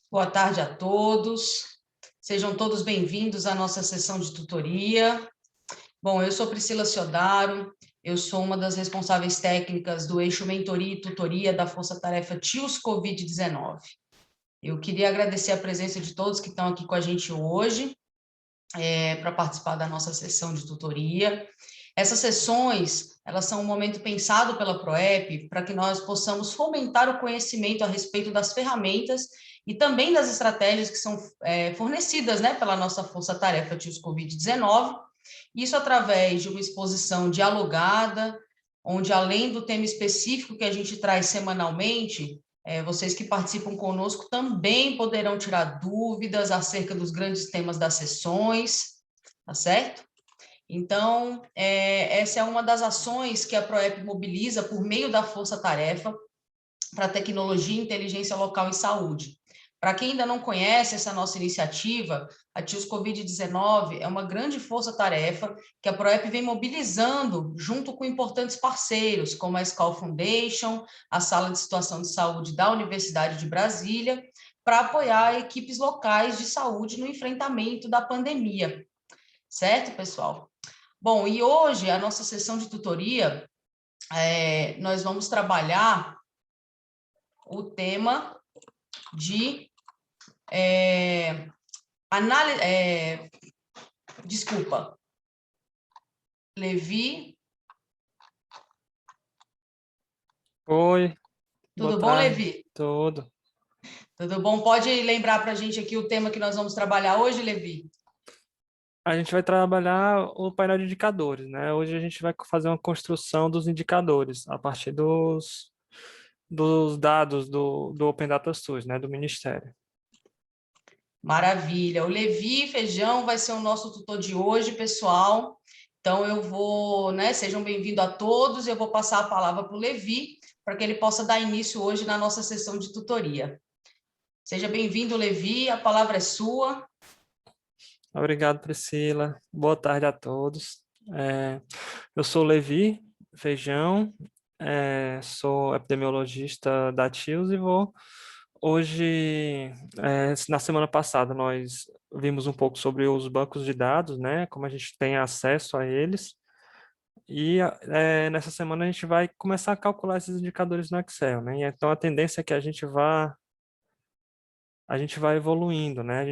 Boa tarde a todos. Sejam todos bem-vindos à nossa sessão de tutoria. Bom, eu sou Priscila Ciodaro, eu sou uma das responsáveis técnicas do eixo Mentoria e Tutoria da Força Tarefa TIOS Covid-19. Eu queria agradecer a presença de todos que estão aqui com a gente hoje, para participar da nossa sessão de tutoria. Essas sessões, elas são um momento pensado pela PROEP para que nós possamos fomentar o conhecimento a respeito das ferramentas e também das estratégias que são fornecidas, né, pela nossa força-tarefa TIOS Covid-19, isso através de uma exposição dialogada, onde além do tema específico que a gente traz semanalmente, vocês que participam conosco também poderão tirar dúvidas acerca dos grandes temas das sessões, tá certo? Então, essa é uma das ações que a PROEP mobiliza por meio da Força Tarefa para Tecnologia, Inteligência Local e Saúde. Para quem ainda não conhece essa nossa iniciativa, a TIOS Covid-19 é uma grande força-tarefa que a PROEP vem mobilizando junto com importantes parceiros, como a Skull Foundation, a Sala de Situação de Saúde da Universidade de Brasília, para apoiar equipes locais de saúde no enfrentamento da pandemia. Certo, pessoal? Bom, e hoje, a nossa sessão de tutoria, nós vamos trabalhar o tema de análise. Desculpa, Levi. Oi, boa Tudo bom, tarde. Levi? Tudo. Tudo bom? Pode lembrar para a gente aqui o tema que nós vamos trabalhar hoje, Levi? A gente vai trabalhar o painel de indicadores, né? Hoje a gente vai fazer uma construção dos indicadores a partir dos dados do Open Data SUS, né? Do Ministério. Maravilha. O Levi Feijão vai ser o nosso tutor de hoje, pessoal. Então, eu vou, né? Sejam bem-vindos a todos. Eu vou passar a palavra para o Levi, para que ele possa dar início hoje na nossa sessão de tutoria. Seja bem-vindo, Levi. A palavra é sua. Obrigado, Priscila. Boa tarde a todos. Eu sou o Levi Feijão, sou epidemiologista da TIOS e vou hoje, na semana passada, nós vimos um pouco sobre os bancos de dados, né? Como a gente tem acesso a eles. E nessa semana a gente vai começar a calcular esses indicadores no Excel, né? E então a tendência é que a gente vai evoluindo, né?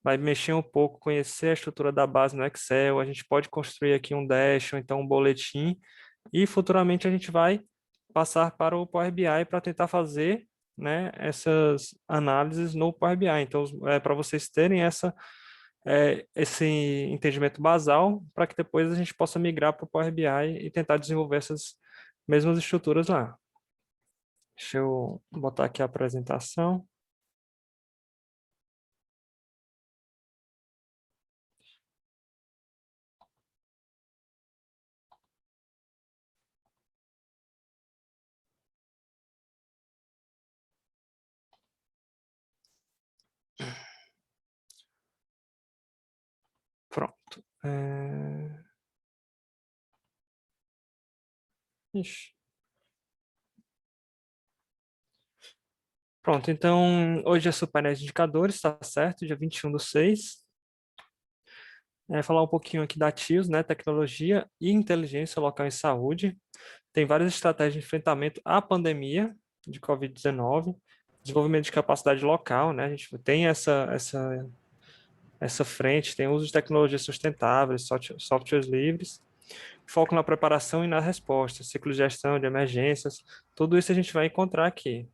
Vai mexer um pouco, conhecer a estrutura da base no Excel, a gente pode construir aqui um dash ou então um boletim e futuramente a gente vai passar para o Power BI para tentar fazer, né, essas análises no Power BI. Então, para vocês terem esse entendimento basal, para que depois a gente possa migrar para o Power BI e tentar desenvolver essas mesmas estruturas lá. Deixa eu botar aqui a apresentação. Pronto. Ixi. Pronto, então hoje é sobre painéis de indicadores, tá certo? Dia 21/6. Falar um pouquinho aqui da TIOS, né? Tecnologia e inteligência local em saúde. Tem várias estratégias de enfrentamento à pandemia de Covid-19, desenvolvimento de capacidade local, né? A gente tem essa frente, tem uso de tecnologias sustentáveis, softwares livres, foco na preparação e na resposta, ciclo de gestão de emergências, tudo isso a gente vai encontrar aqui.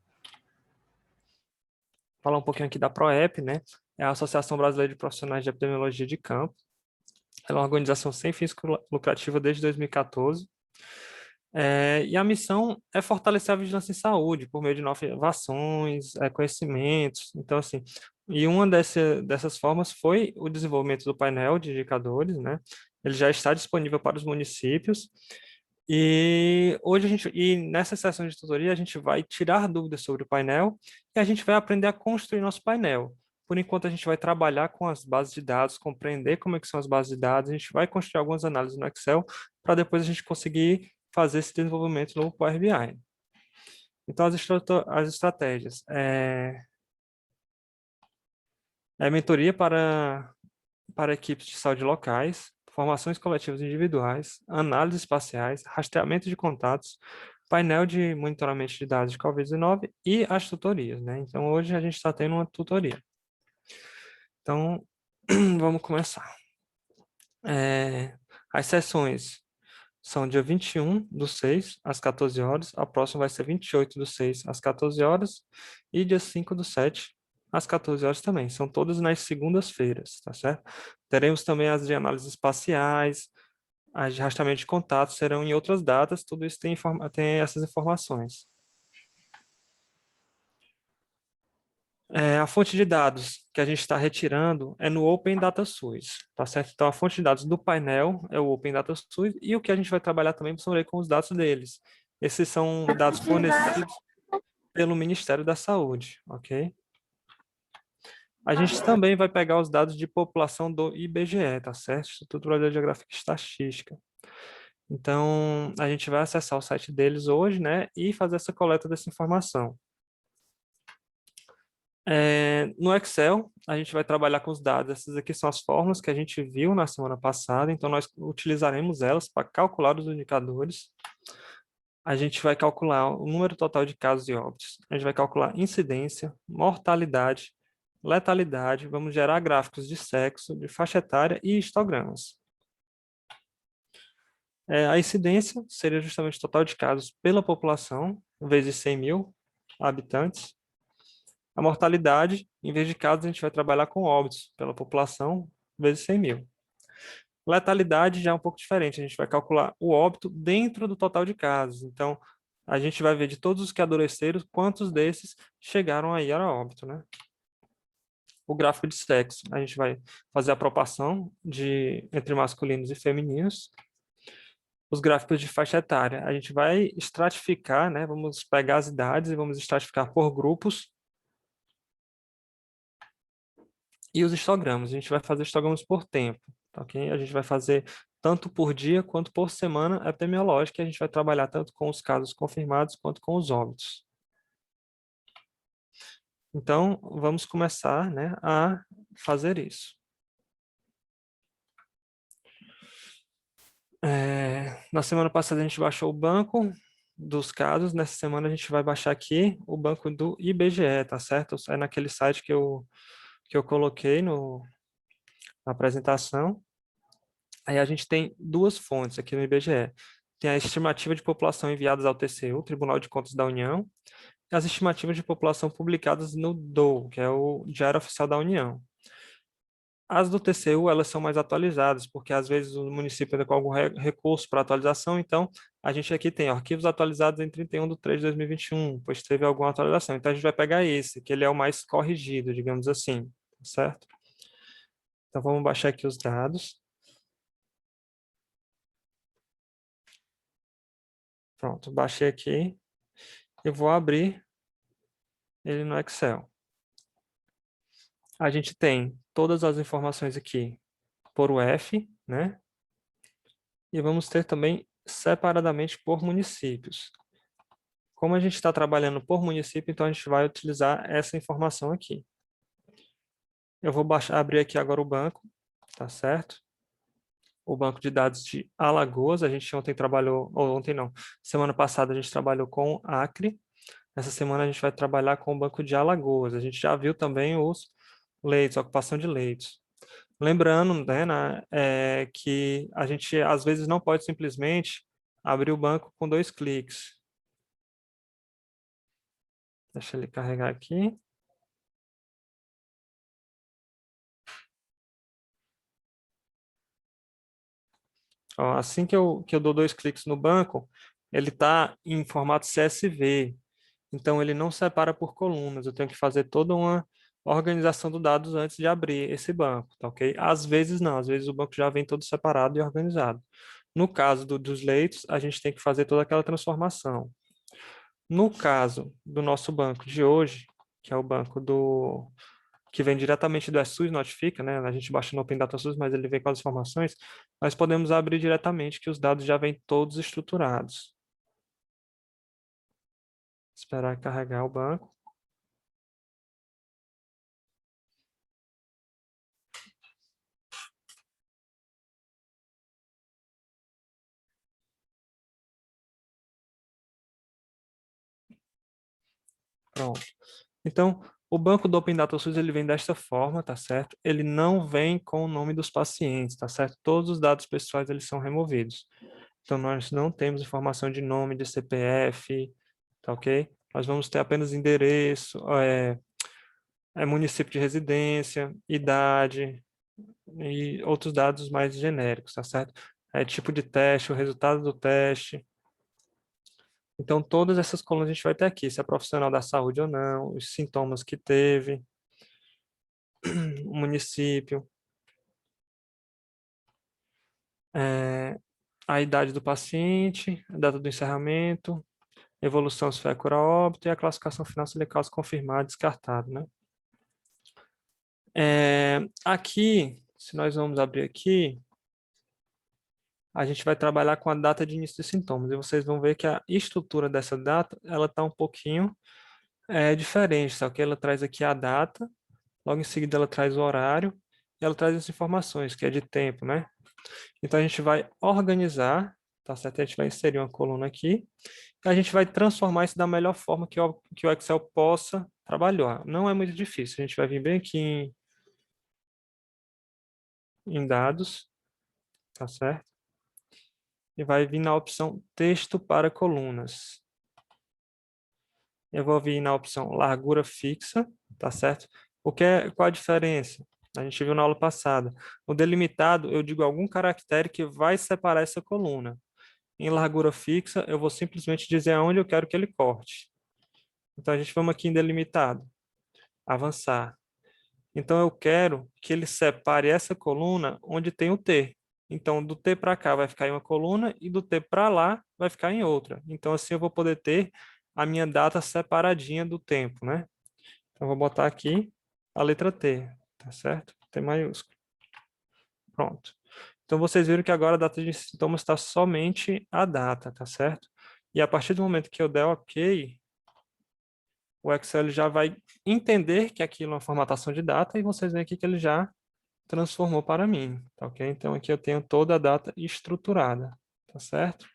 Falar um pouquinho aqui da PROEP, né? É a Associação Brasileira de Profissionais de Epidemiologia de Campo. Ela é uma organização sem fins lucrativos desde 2014. E a missão é fortalecer a vigilância em saúde por meio de inovações, conhecimentos. Então, assim, e uma dessas formas foi o desenvolvimento do painel de indicadores, né? Ele já está disponível para os municípios. E hoje e nessa sessão de tutoria a gente vai tirar dúvidas sobre o painel e a gente vai aprender a construir nosso painel. Por enquanto a gente vai trabalhar com as bases de dados, compreender como é que são as bases de dados, a gente vai construir algumas análises no Excel para depois a gente conseguir fazer esse desenvolvimento no Power BI. Então as estratégias. É mentoria para equipes de saúde locais, formações coletivas individuais, análises espaciais, rastreamento de contatos, painel de monitoramento de dados de Covid-19 e as tutorias, né? Então, hoje a gente está tendo uma tutoria. Então, vamos começar. As sessões são dia 21/6, às 14 horas. A próxima vai ser 28/6, às 14 horas. E dia 5/7, às 14 horas também. São todas nas segundas-feiras, tá certo? Teremos também as de análises espaciais, as de rastreamento de contatos serão em outras datas. Tudo isso tem essas informações. A fonte de dados que a gente está retirando é no Open Data Source, tá certo? Então, a fonte de dados do painel é o Open Data Source e o que a gente vai trabalhar também são com os dados deles. Esses são dados fornecidos pelo Ministério da Saúde, ok? A gente também vai pegar os dados de população do IBGE, tá certo? Instituto Brasileiro de Geografia e Estatística. Então, a gente vai acessar o site deles hoje, né, e fazer essa coleta dessa informação. No Excel, a gente vai trabalhar com os dados. Essas aqui são as fórmulas que a gente viu na semana passada, então nós utilizaremos elas para calcular os indicadores. A gente vai calcular o número total de casos e óbitos. A gente vai calcular incidência, mortalidade, letalidade. Vamos gerar gráficos de sexo, de faixa etária e histogramas. A incidência seria justamente o total de casos pela população, vezes 100 mil habitantes. A mortalidade, em vez de casos, a gente vai trabalhar com óbitos pela população, vezes 100 mil. Letalidade já é um pouco diferente, a gente vai calcular o óbito dentro do total de casos. Então, a gente vai ver de todos os que adoeceram, quantos desses chegaram aí a óbito, né? O gráfico de sexo, a gente vai fazer a proporção entre masculinos e femininos. Os gráficos de faixa etária, a gente vai estratificar, né? Vamos pegar as idades e vamos estratificar por grupos. E os histogramas, a gente vai fazer histogramas por tempo, tá ok? A gente vai fazer tanto por dia quanto por semana epidemiológica, e a gente vai trabalhar tanto com os casos confirmados quanto com os óbitos. Então, vamos começar, né, a fazer isso. Na semana passada a gente baixou o banco dos casos, nessa semana a gente vai baixar aqui o banco do IBGE, tá certo? É naquele site que eu coloquei na apresentação. Aí a gente tem duas fontes aqui no IBGE. Tem a estimativa de população enviadas ao TCU, Tribunal de Contas da União, e as estimativas de população publicadas no DOU, que é o Diário Oficial da União. As do TCU, elas são mais atualizadas, porque às vezes o município ainda com algum recurso para atualização, então a gente aqui tem arquivos atualizados em 31/3/2021, pois teve alguma atualização. Então a gente vai pegar esse, que ele é o mais corrigido, digamos assim, certo? Então vamos baixar aqui os dados. Pronto, baixei aqui. Eu vou abrir ele no Excel. A gente tem todas as informações aqui por UF, né? E vamos ter também separadamente por municípios. Como a gente está trabalhando por município, então a gente vai utilizar essa informação aqui. Eu vou abrir aqui agora o banco, tá certo? O banco de dados de Alagoas, a gente ontem trabalhou, ou ontem não, semana passada a gente trabalhou com Acre. Essa semana a gente vai trabalhar com o banco de Alagoas. A gente já viu também os leitos, ocupação de leitos. Lembrando, né, que a gente às vezes não pode simplesmente abrir o banco com 2 cliques. Deixa ele carregar aqui. Ó, assim que eu dou 2 cliques no banco, ele está em formato CSV. Então, ele não separa por colunas. Eu tenho que fazer toda uma organização dos dados antes de abrir esse banco, tá ok? Às vezes não, às vezes o banco já vem todo separado e organizado. No caso dos leitos, a gente tem que fazer toda aquela transformação. No caso do nosso banco de hoje, que é o banco que vem diretamente do SUS Notifica, né? A gente baixa no Open Data SUS, mas ele vem com as informações. Nós podemos abrir diretamente, que os dados já vêm todos estruturados. Esperar carregar o banco. Pronto. Então, o banco do Open Data SUS, ele vem desta forma, tá certo? Ele não vem com o nome dos pacientes, tá certo? Todos os dados pessoais, eles são removidos. Então, nós não temos informação de nome, de CPF, tá ok? Nós vamos ter apenas endereço, município de residência, idade e outros dados mais genéricos, tá certo? Tipo de teste, o resultado do teste. Então, todas essas colunas a gente vai ter aqui, se é profissional da saúde ou não, os sintomas que teve, o município, a idade do paciente, a data do encerramento, evolução se foi a cura a óbito e a classificação final se ele é caso confirmado, descartado, né? Aqui, se nós vamos abrir aqui, a gente vai trabalhar com a data de início dos sintomas. E vocês vão ver que a estrutura dessa data, ela está um pouquinho diferente, só que ela traz aqui a data, logo em seguida ela traz o horário, e ela traz as informações, que é de tempo, né? Então a gente vai organizar, tá certo? A gente vai inserir uma coluna aqui, e a gente vai transformar isso da melhor forma que o Excel possa trabalhar. Não é muito difícil, a gente vai vir bem aqui em dados, tá certo? E vai vir na opção texto para colunas. Eu vou vir na opção largura fixa, tá certo? Qual a diferença? A gente viu na aula passada. O delimitado, eu digo algum caractere que vai separar essa coluna. Em largura fixa, eu vou simplesmente dizer aonde eu quero que ele corte. Então, a gente vamos aqui em delimitado, avançar. Então, eu quero que ele separe essa coluna onde tem o T. Então, do T para cá vai ficar em uma coluna e do T para lá vai ficar em outra. Então, assim eu vou poder ter a minha data separadinha do tempo, né? Então, eu vou botar aqui a letra T, tá certo? T maiúsculo. Pronto. Então, vocês viram que agora a data de sintomas está somente a data, tá certo? E a partir do momento que eu der OK, o Excel ele já vai entender que aquilo é uma formatação de data e vocês veem aqui que ele já transformou para mim, tá ok? Então, aqui eu tenho toda a data estruturada, tá certo?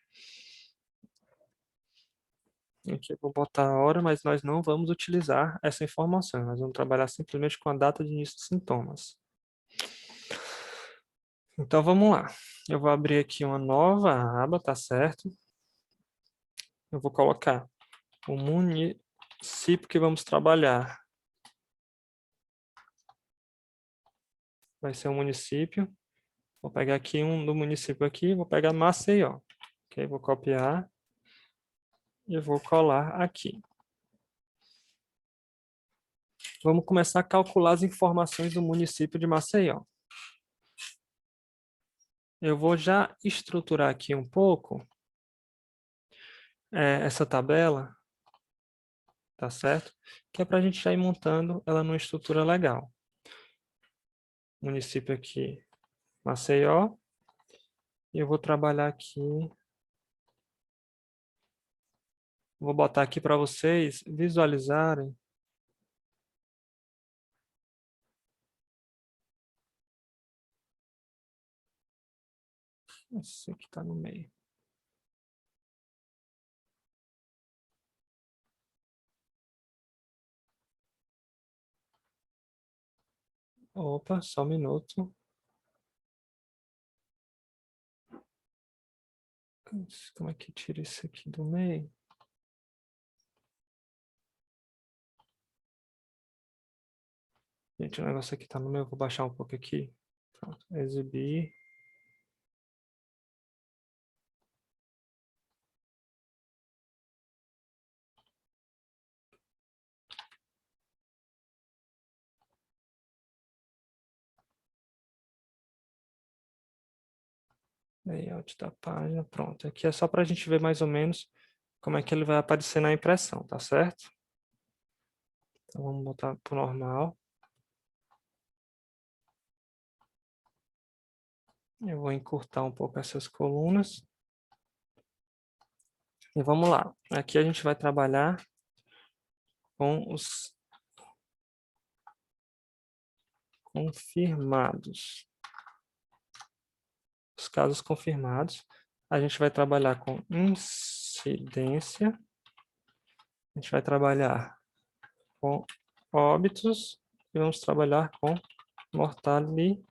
Aqui eu vou botar a hora, mas nós não vamos utilizar essa informação. Nós vamos trabalhar simplesmente com a data de início dos sintomas. Então, vamos lá. Eu vou abrir aqui uma nova aba, tá certo? Eu vou colocar o município que vamos trabalhar. Vai ser um município. Vou pegar aqui um do município aqui, vou pegar Maceió. Ok, vou copiar e vou colar aqui. Vamos começar a calcular as informações do município de Maceió. Eu vou já estruturar aqui um pouco essa tabela, tá certo? Que é para a gente já ir montando ela numa estrutura legal. Município aqui, Maceió. E eu vou trabalhar aqui. Vou botar aqui para vocês visualizarem. Esse aqui está no meio. Opa, só um minuto. Como é que tira isso aqui do meio? Gente, o negócio aqui está no meio. Vou baixar um pouco aqui. Pronto, exibir. Layout da página, pronto. Aqui é só para a gente ver mais ou menos como é que ele vai aparecer na impressão, tá certo? Então vamos botar para o normal. Eu vou encurtar um pouco essas colunas. E vamos lá. Aqui a gente vai trabalhar com os confirmados. Os casos confirmados. A gente vai trabalhar com incidência. A gente vai trabalhar com óbitos e vamos trabalhar com mortalidade.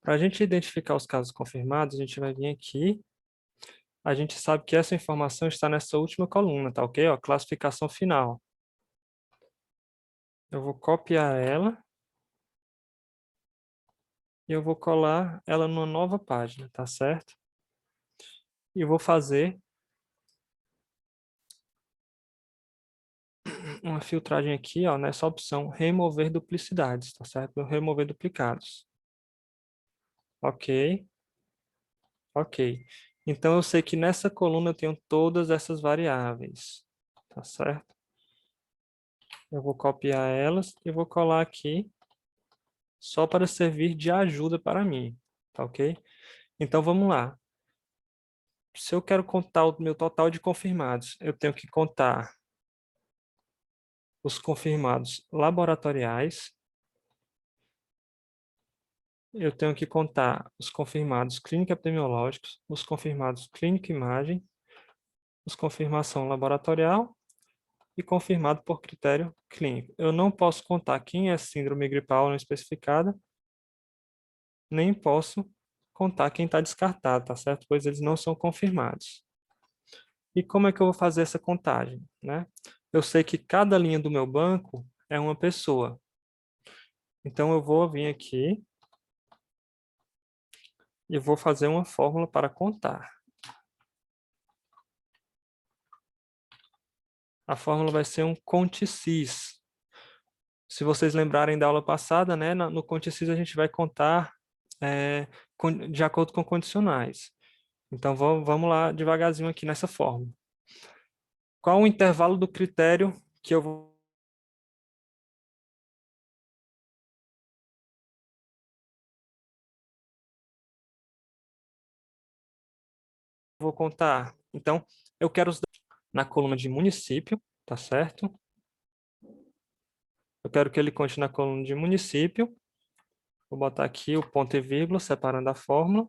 Para a gente identificar os casos confirmados, a gente vai vir aqui. A gente sabe que essa informação está nessa última coluna, tá ok? Ó, classificação final. Eu vou copiar ela e eu vou colar ela numa nova página, tá certo? E vou fazer uma filtragem aqui, ó, nessa opção remover duplicidades, tá certo? Remover duplicados. Ok, ok. Então eu sei que nessa coluna eu tenho todas essas variáveis, tá certo? Eu vou copiar elas e vou colar aqui só para servir de ajuda para mim, tá ok? Então vamos lá. Se eu quero contar o meu total de confirmados, eu tenho que contar os confirmados laboratoriais, eu tenho que contar os confirmados clínico-epidemiológicos, os confirmados clínico-imagem, os confirmação laboratorial e confirmado por critério clínico. Eu não posso contar quem é síndrome gripal não especificada, nem posso contar quem está descartado, tá certo? Pois eles não são confirmados. E como é que eu vou fazer essa contagem, né? Eu sei que cada linha do meu banco é uma pessoa. Então eu vou vir aqui e vou fazer uma fórmula para contar. A fórmula vai ser um conte-sis. Se vocês lembrarem da aula passada, né, no conte-sis a gente vai contar de acordo com condicionais. Então vamos lá devagarzinho aqui nessa fórmula. Qual o intervalo do critério que eu vou contar? Então, eu quero os dados na coluna de município, tá certo? Eu quero que ele conte na coluna de município. Vou botar aqui o ponto e vírgula, separando a fórmula.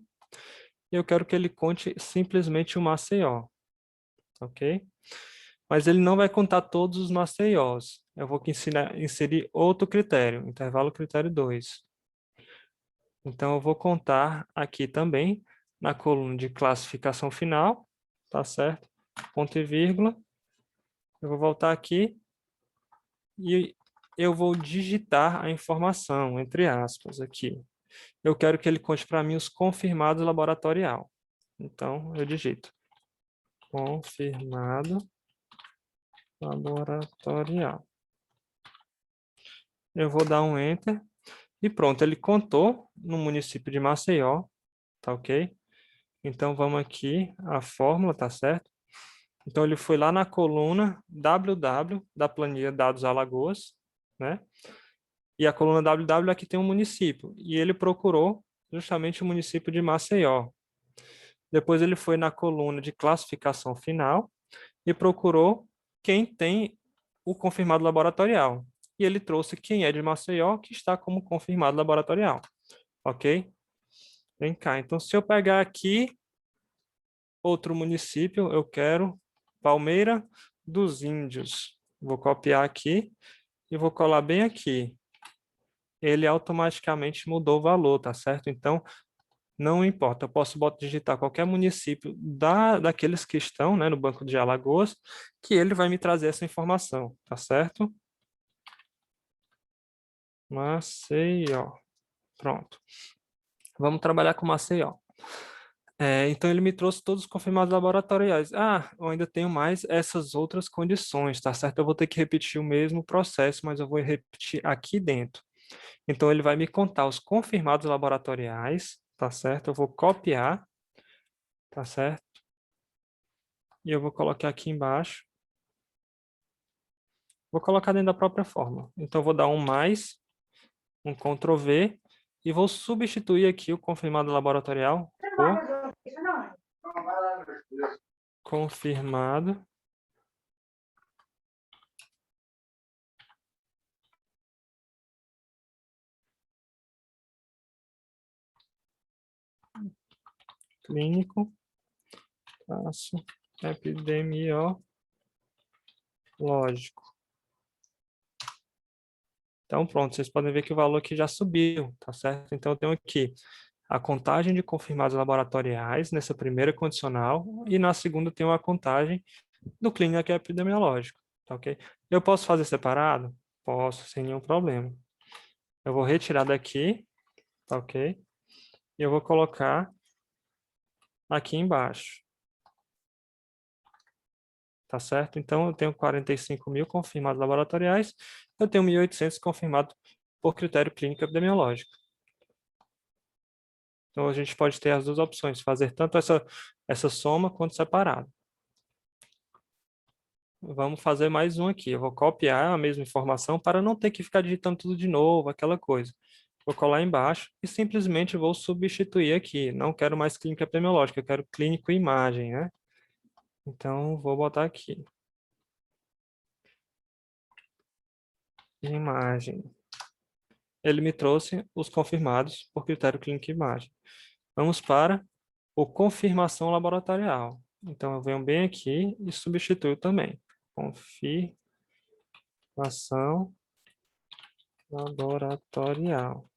E eu quero que ele conte simplesmente o Maceió, ok? Mas ele não vai contar todos os Maceiós. Eu vou inserir outro critério, intervalo critério 2. Então, eu vou contar aqui também, na coluna de classificação final, tá certo? Ponto e vírgula. Eu vou voltar aqui e eu vou digitar a informação, entre aspas, aqui. Eu quero que ele conte para mim os confirmados laboratorial. Então, eu digito confirmado laboratorial. Eu vou dar um Enter e pronto, ele contou no município de Maceió, tá ok? Então, vamos aqui, a fórmula, tá certo? Então, ele foi lá na coluna WW da planilha Dados Alagoas, né? E a coluna WW aqui tem um município. E ele procurou justamente o município de Maceió. Depois ele foi na coluna de classificação final e procurou quem tem o confirmado laboratorial. E ele trouxe quem é de Maceió, que está como confirmado laboratorial. Ok? Vem cá. Então, se eu pegar aqui outro município, eu quero Palmeira dos Índios. Vou copiar aqui e vou colar bem aqui. Ele automaticamente mudou o valor, tá certo? Então, não importa, eu posso digitar qualquer município daqueles que estão, né, no banco de Alagoas, que ele vai me trazer essa informação, tá certo? Maceió. Pronto. Vamos trabalhar com Maceió. Então, ele me trouxe todos os confirmados laboratoriais. Ah, eu ainda tenho mais essas outras condições, tá certo? Eu vou ter que repetir o mesmo processo, mas eu vou repetir aqui dentro. Então, ele vai me contar os confirmados laboratoriais, tá certo? Eu vou copiar, tá certo? E eu vou colocar aqui embaixo. Vou colocar dentro da própria fórmula. Então, eu vou dar um mais, um Ctrl V, e vou substituir aqui o confirmado laboratorial por confirmado clínico, epidemiológico. Então, pronto, vocês podem ver que o valor aqui já subiu, tá certo? Então, eu tenho aqui a contagem de confirmados laboratoriais nessa primeira condicional e na segunda eu tenho a contagem do clínico epidemiológico, tá ok? Eu posso fazer separado? Posso, sem nenhum problema. Eu vou retirar daqui, tá ok? E eu vou colocar aqui embaixo. Tá certo? Então, eu tenho 45 mil confirmados laboratoriais, eu tenho 1.800 confirmados por critério clínico epidemiológico. Então, a gente pode ter as duas opções, fazer tanto essa soma quanto separado. Vamos fazer mais um aqui. Eu vou copiar a mesma informação para não ter que ficar digitando tudo de novo, aquela coisa. Vou colar embaixo e simplesmente vou substituir aqui. Não quero mais clínica epidemiológica, eu quero clínico e imagem, né? Então, vou botar aqui. Imagem. Ele me trouxe os confirmados por critério clínico e imagem. Vamos para o confirmação laboratorial. Então, eu venho bem aqui e substituo também. Confirmação laboratorial.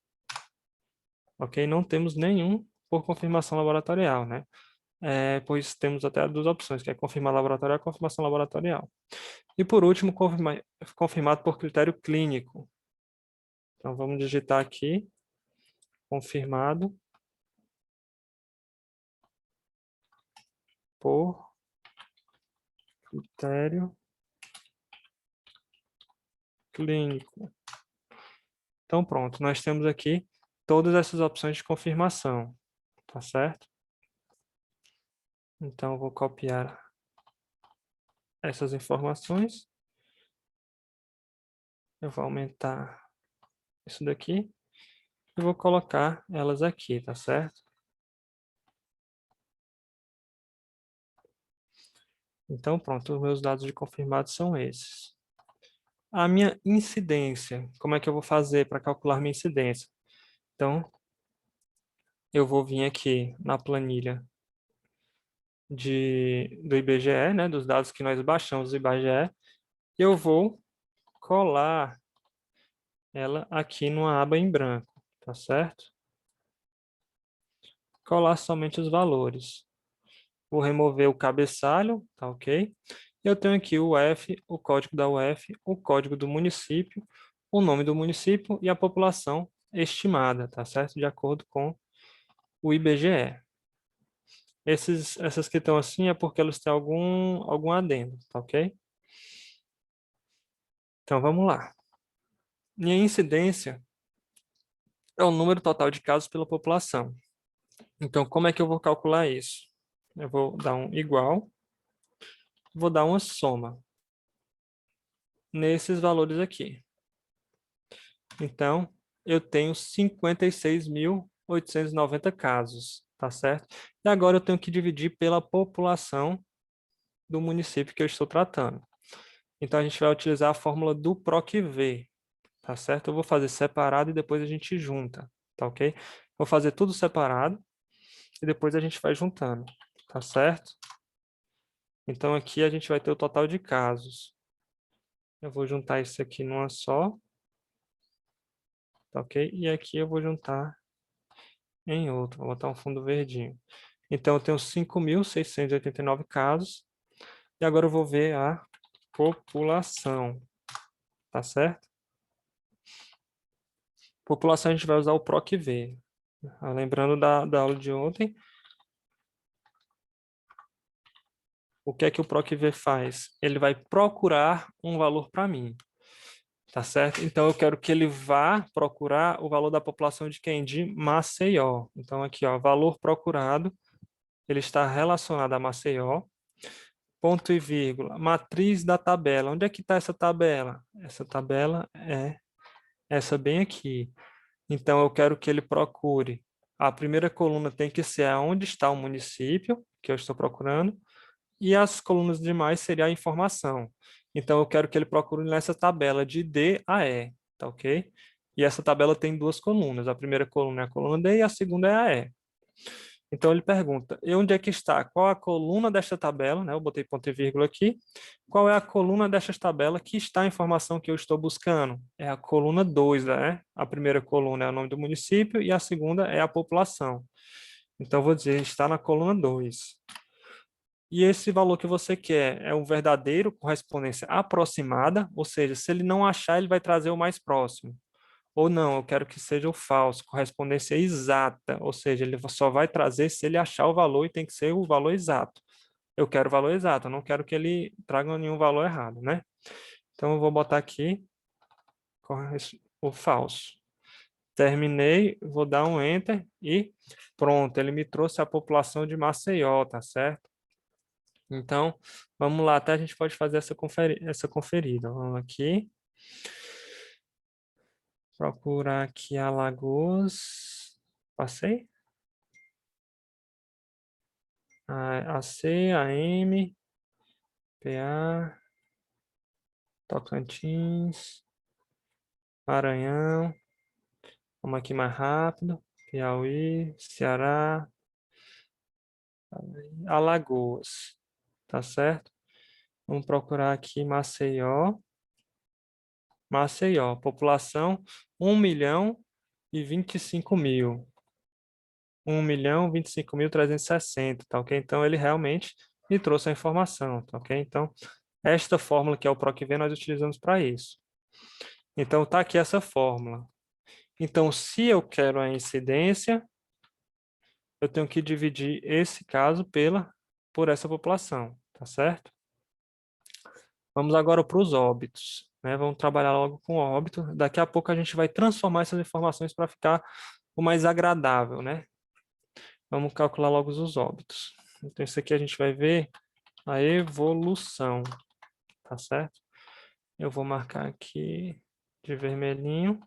Ok? Não temos nenhum por confirmação laboratorial, né? Pois temos até duas opções, que é confirmar laboratorial e confirmação laboratorial. E por último, confirmado por critério clínico. Então, vamos digitar aqui, confirmado por critério clínico. Então, pronto, nós temos aqui todas essas opções de confirmação, tá certo? Então, eu vou copiar essas informações. Eu vou aumentar isso daqui e vou colocar elas aqui, tá certo? Então, pronto, os meus dados de confirmados são esses. A minha incidência, como é que eu vou fazer para calcular minha incidência? Então, eu vou vir aqui na planilha do IBGE, né, dos dados que nós baixamos do IBGE, e eu vou colar ela aqui numa aba em branco, tá certo? Colar somente os valores. Vou remover o cabeçalho, tá ok? Eu tenho aqui o UF, o código da UF, o código do município, o nome do município e a população estimada, tá certo? De acordo com o IBGE. Essas que estão assim é porque elas têm algum adendo, tá ok? Então vamos lá. Minha incidência é o número total de casos pela população. Então, como é que eu vou calcular isso? Eu vou dar um igual, vou dar uma soma nesses valores aqui. Então, eu tenho 56.890 casos, tá certo? E agora eu tenho que dividir pela população do município que eu estou tratando. Então, a gente vai utilizar a fórmula do PROC-V, tá certo? Eu vou fazer separado e depois a gente junta, tá ok? Vou fazer tudo separado e depois a gente vai juntando, tá certo? Então, aqui a gente vai ter o total de casos. Eu vou juntar isso aqui numa só, tá ok? E aqui eu vou juntar em outro, vou botar um fundo verdinho. Então, eu tenho 5.689 casos. E agora eu vou ver a população, tá certo? População a gente vai usar o PROC-V. Lembrando da aula de ontem, o que é que o PROC-V faz? Ele vai procurar um valor para mim, tá certo? Então, eu quero que ele vá procurar o valor da população de quem? De Maceió. Então, aqui, ó, valor procurado, ele está relacionado a Maceió. Ponto e vírgula, matriz da tabela. Onde é que está essa tabela? Essa tabela é essa bem aqui. Então, eu quero que ele procure. A primeira coluna tem que ser aonde está o município, que eu estou procurando, e as colunas demais seria a informação. Então, eu quero que ele procure nessa tabela de D a E, tá ok? E essa tabela tem duas colunas. A primeira coluna é a coluna D e a segunda é a E. Então, ele pergunta, e onde é que está? Qual a coluna desta tabela, né? Eu botei ponto e vírgula aqui. Qual é a coluna desta tabela que está a informação que eu estou buscando? É a coluna 2, né? A primeira coluna é o nome do município e a segunda é a população. Então, eu vou dizer, está na coluna 2. E esse valor que você quer é o verdadeiro, correspondência aproximada, ou seja, se ele não achar, ele vai trazer o mais próximo. Ou não, eu quero que seja o falso, correspondência exata, ou seja, ele só vai trazer se ele achar o valor e tem que ser o valor exato. Eu quero o valor exato, eu não quero que ele traga nenhum valor errado, né? Então eu vou botar aqui o falso. Terminei, vou dar um Enter e pronto, ele me trouxe a população de Maceió, tá certo? Então, vamos lá, até a gente pode fazer essa conferida. Vamos aqui. Procurar aqui Alagoas. Passei? AC, AM, PA, Tocantins, Maranhão. Vamos aqui mais rápido. Piauí, Ceará, Alagoas. Tá certo? Vamos procurar aqui Maceió. Maceió, população 1.025.000. 1.025.360, tá ok? Então, ele realmente me trouxe a informação, tá ok? Então, esta fórmula que é o PROC-V nós utilizamos para isso. Então, tá aqui essa fórmula. Então, se eu quero a incidência, eu tenho que dividir esse caso por essa população, tá certo? Vamos agora para os óbitos, né? Vamos trabalhar logo com óbito. Daqui a pouco a gente vai transformar essas informações para ficar o mais agradável, né? Vamos calcular logo os óbitos. Então, isso aqui a gente vai ver a evolução, tá certo? Eu vou marcar aqui de vermelhinho.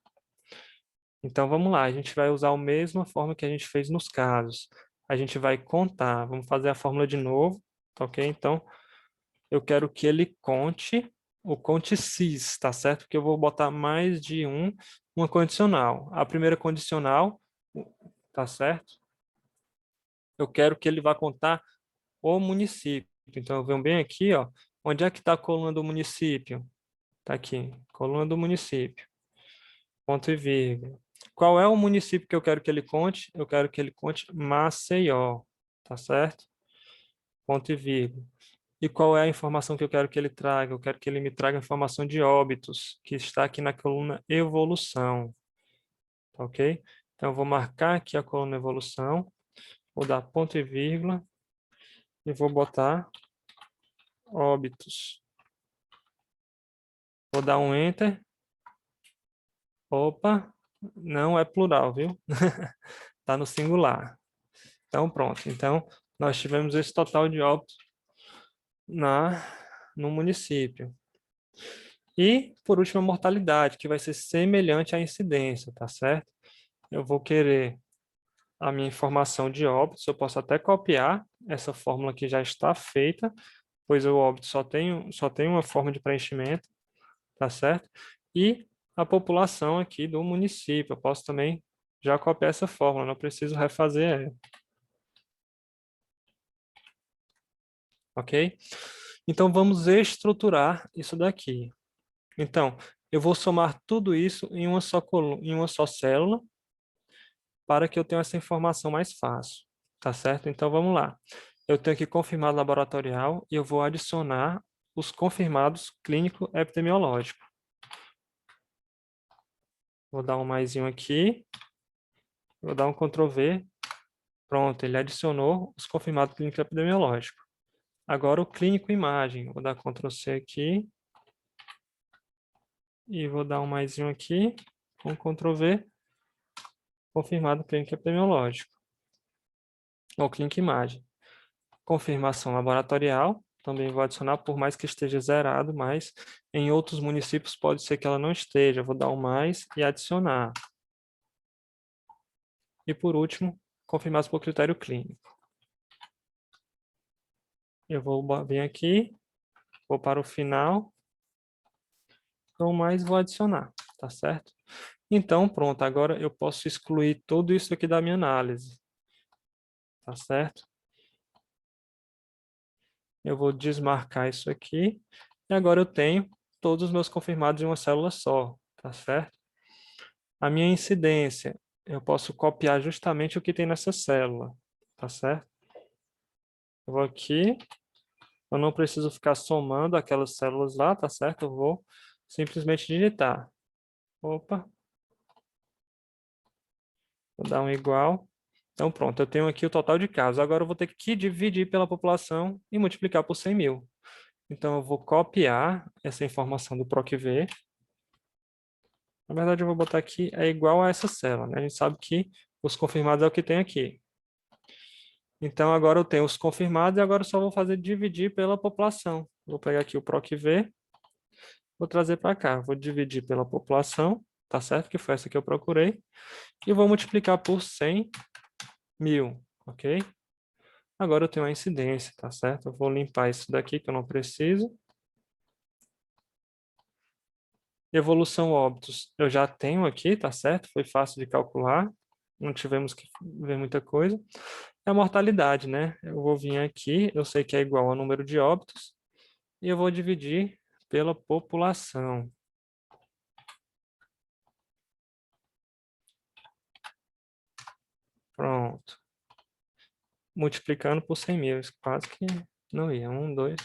Então, vamos lá. A gente vai usar a mesma forma que a gente fez nos casos. A gente vai contar. Vamos fazer a fórmula de novo, tá ok? Então, eu quero que ele conte o conte cis, tá certo? Porque eu vou botar mais de uma condicional. A primeira condicional, tá certo? Eu quero que ele vá contar o município. Então, eu venho bem aqui, ó. Onde é que está a coluna do município? Está aqui, coluna do município. Ponto e vírgula. Qual é o município que eu quero que ele conte? Eu quero que ele conte Maceió, tá certo? Ponto e vírgula. E qual é a informação que eu quero que ele traga? Eu quero que ele me traga a informação de óbitos, que está aqui na coluna evolução, tá ok? Então, eu vou marcar aqui a coluna evolução, vou dar ponto e vírgula, e vou botar óbitos. Vou dar um Enter. Opa, não é plural, viu? Está no singular. Então, pronto. Então, nós tivemos esse total de óbitos no município. E, por último, a mortalidade, que vai ser semelhante à incidência, tá certo? Eu vou querer a minha informação de óbitos, eu posso até copiar essa fórmula que já está feita, pois o óbito só tem uma forma de preenchimento, tá certo? E a população aqui do município, eu posso também já copiar essa fórmula, não preciso refazer ela. Ok? Então, vamos estruturar isso daqui. Então, eu vou somar tudo isso em uma só coluna, em uma só célula, para que eu tenha essa informação mais fácil, tá certo? Então, vamos lá. Eu tenho aqui confirmado laboratorial e eu vou adicionar os confirmados clínico-epidemiológico. Vou dar um maisinho aqui, vou dar um Ctrl V. Pronto, ele adicionou os confirmados clínico-epidemiológico. Agora o clínico imagem, vou dar Ctrl C aqui. E vou dar um maisinho aqui, com Ctrl V, confirmado clínico epidemiológico. Ou clínica imagem. Confirmação laboratorial, também vou adicionar, por mais que esteja zerado, mas em outros municípios pode ser que ela não esteja. Vou dar um mais e adicionar. E por último, confirmados por critério clínico. Eu vou vir aqui, vou para o final, então mais vou adicionar, tá certo? Então, pronto, agora eu posso excluir tudo isso aqui da minha análise. tá certo? Eu vou desmarcar isso aqui. E agora eu tenho todos os meus confirmados em uma célula só, tá certo? A minha incidência, eu posso copiar justamente o que tem nessa célula, tá certo? Eu vou aqui, eu não preciso ficar somando aquelas células lá, tá certo? Eu vou simplesmente digitar. Opa, vou dar um igual. Então pronto, eu tenho aqui o total de casos. Agora eu vou ter que dividir pela população e multiplicar por 100.000. Então eu vou copiar essa informação do PROC-V. Na verdade eu vou botar aqui, é igual a essa célula, né? A gente sabe que os confirmados é o que tem aqui. Então agora eu tenho os confirmados e agora eu só vou fazer dividir pela população. Vou pegar aqui o PROC-V, vou trazer para cá. Vou dividir pela população, tá certo? Que foi essa que eu procurei. E vou multiplicar por 100.000, ok? Agora eu tenho a incidência, tá certo? Eu vou limpar isso daqui que eu não preciso. Evolução óbitos eu já tenho aqui, tá certo? Foi fácil de calcular, não tivemos que ver muita coisa. É a mortalidade, né? Eu vou vir aqui, eu sei que é igual ao número de óbitos, e eu vou dividir pela população. Pronto. Multiplicando por 100.000, isso quase que não ia. 1, 2.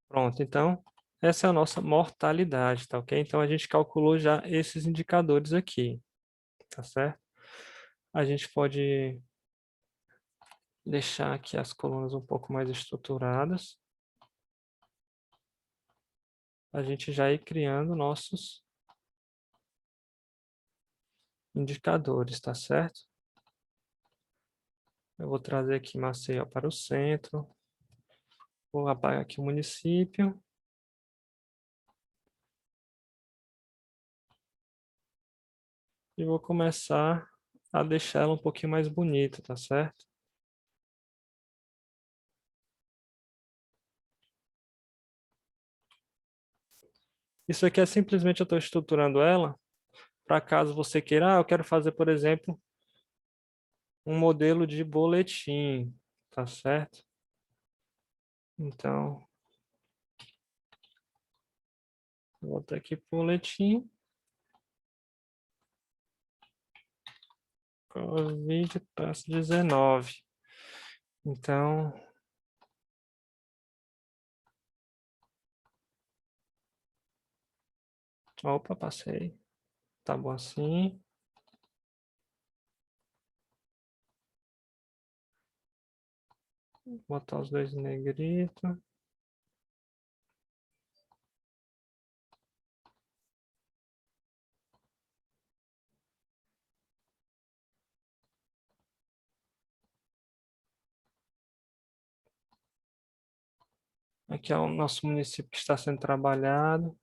Pronto, então, essa é a nossa mortalidade, tá ok? Então, a gente calculou já esses indicadores aqui, tá certo? A gente pode deixar aqui as colunas um pouco mais estruturadas. A gente já ir criando nossos indicadores, tá certo? Eu vou trazer aqui Maceió para o centro. Vou apagar aqui o município. E vou começar a deixar ela um pouquinho mais bonita, tá certo? Isso aqui é simplesmente eu estou estruturando ela para caso você queira, eu quero fazer, por exemplo, um modelo de boletim, tá certo? Então, vou botar aqui boletim. Covid-19. Então, opa, passei. Tá bom assim. Vou botar os dois em negrito. Aqui é o nosso município que está sendo trabalhado.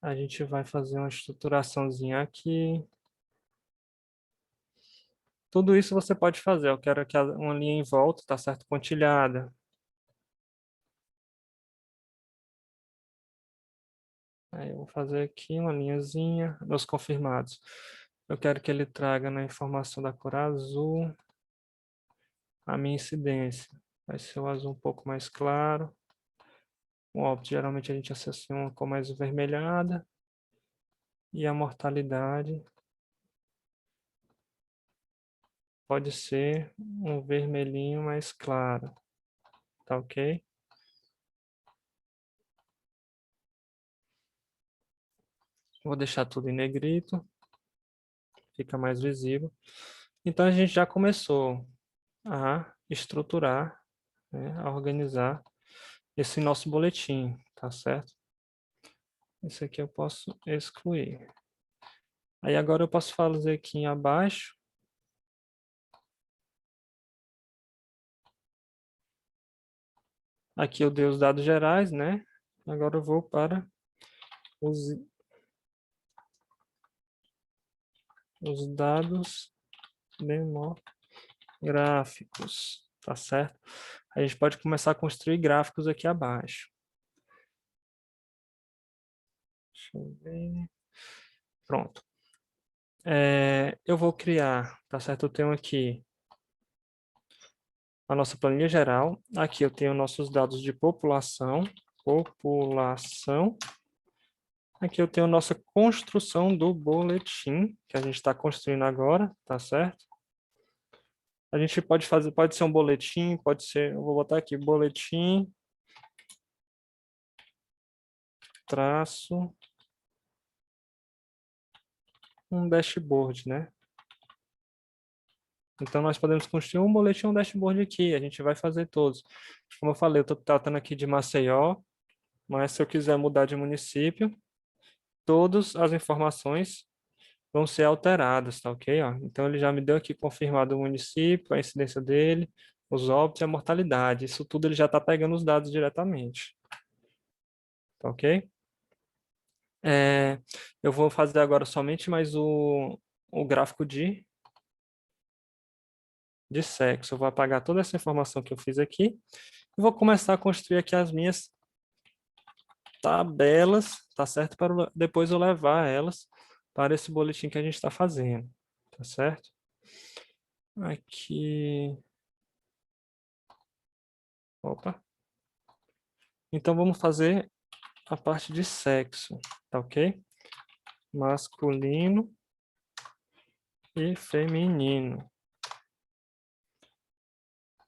A gente vai fazer uma estruturaçãozinha aqui. Tudo isso você pode fazer. Eu quero que uma linha em volta, tá certo? Pontilhada. Aí eu vou fazer aqui uma linhazinha dos confirmados. Eu quero que ele traga na informação da cor azul a minha incidência. Vai ser o azul um pouco mais claro. O óbito, geralmente a gente associa uma cor mais avermelhada. E a mortalidade pode ser um vermelhinho mais claro. Tá ok? Vou deixar tudo em negrito. Fica mais visível. Então a gente já começou a estruturar, né, a organizar esse nosso boletim, tá certo? Esse aqui eu posso excluir. Aí agora eu posso fazer aqui em abaixo. Aqui eu dei os dados gerais, né? Agora eu vou para os dados demográficos, tá certo? A gente pode começar a construir gráficos aqui abaixo. Deixa eu ver. Pronto. Eu vou criar, tá certo? Eu tenho aqui a nossa planilha geral. Aqui eu tenho nossos dados de população. Aqui eu tenho a nossa construção do boletim, que a gente está construindo agora, tá certo? A gente pode fazer, pode ser um boletim, pode ser, eu vou botar aqui, boletim, traço, um dashboard, né? Então, nós podemos construir um boletim, um dashboard aqui, a gente vai fazer todos. Como eu falei, eu estou tratando aqui de Maceió, mas se eu quiser mudar de município, todas as informações vão ser alteradas, tá ok? Ó, então, ele já me deu aqui confirmado o município, a incidência dele, os óbitos e a mortalidade. Isso tudo ele já está pegando os dados diretamente, tá ok? Eu vou fazer agora somente mais o gráfico de sexo. Eu vou apagar toda essa informação que eu fiz aqui e vou começar a construir aqui as minhas tabelas, tá certo? Para depois eu levar elas para esse boletim que a gente está fazendo, tá certo? Aqui. Opa. Então vamos fazer a parte de sexo, tá ok? Masculino e feminino.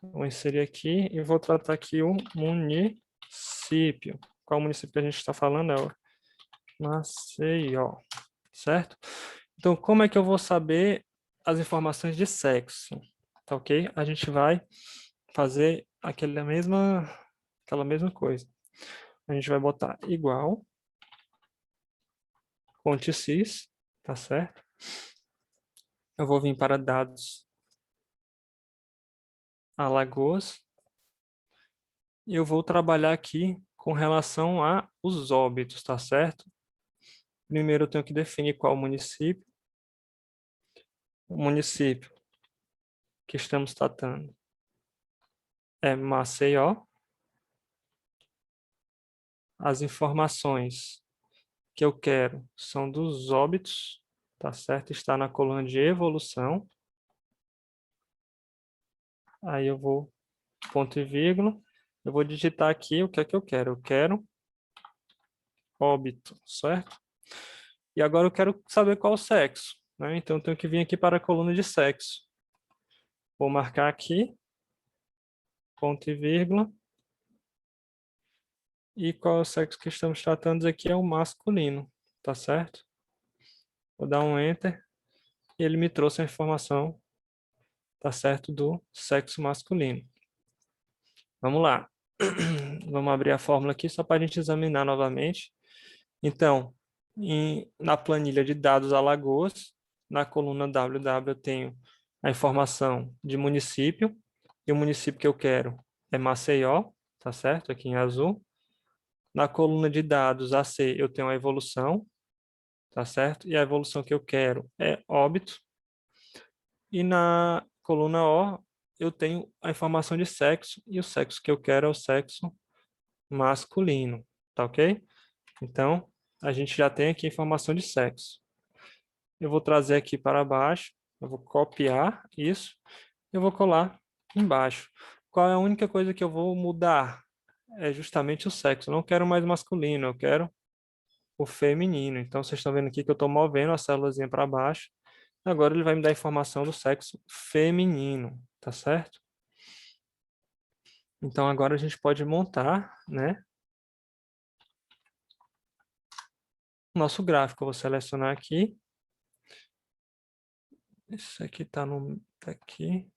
Vou inserir aqui e vou tratar aqui o município. Qual município que a gente está falando? É o Maceió, certo? Então, como é que eu vou saber as informações de sexo? Tá ok? A gente vai fazer aquela mesma coisa. A gente vai botar igual, fonte sys, tá certo? Eu vou vir para dados Alagoas e eu vou trabalhar aqui com relação a os óbitos, tá certo? Primeiro eu tenho que definir qual município. O município que estamos tratando é Maceió. As informações que eu quero são dos óbitos, tá certo? Está na coluna de evolução. Aí eu vou, ponto e vírgula, eu vou digitar aqui o que é que eu quero. Eu quero óbito, certo? E agora eu quero saber qual o sexo, né? Então eu tenho que vir aqui para a coluna de sexo. Vou marcar aqui, ponto e vírgula. E qual é o sexo que estamos tratando aqui é o masculino, tá certo? Vou dar um Enter e ele me trouxe a informação, tá certo, do sexo masculino. Vamos lá. Vamos abrir a fórmula aqui só para a gente examinar novamente. Então, na planilha de dados Alagoas, na coluna WW eu tenho a informação de município, e o município que eu quero é Maceió, tá certo? Aqui em azul. Na coluna de dados AC eu tenho a evolução, tá certo? E a evolução que eu quero é óbito. E na coluna O eu tenho a informação de sexo, e o sexo que eu quero é o sexo masculino, tá ok? Então, a gente já tem aqui a informação de sexo. Eu vou trazer aqui para baixo, eu vou copiar isso, eu vou colar embaixo. Qual é a única coisa que eu vou mudar? É justamente o sexo. Eu não quero mais masculino, eu quero o feminino. Então, vocês estão vendo aqui que eu estou movendo a célulazinha para baixo. Agora ele vai me dar a informação do sexo feminino, tá certo? Então, agora a gente pode montar, né, nosso gráfico. Eu vou selecionar aqui. Esse aqui está aqui.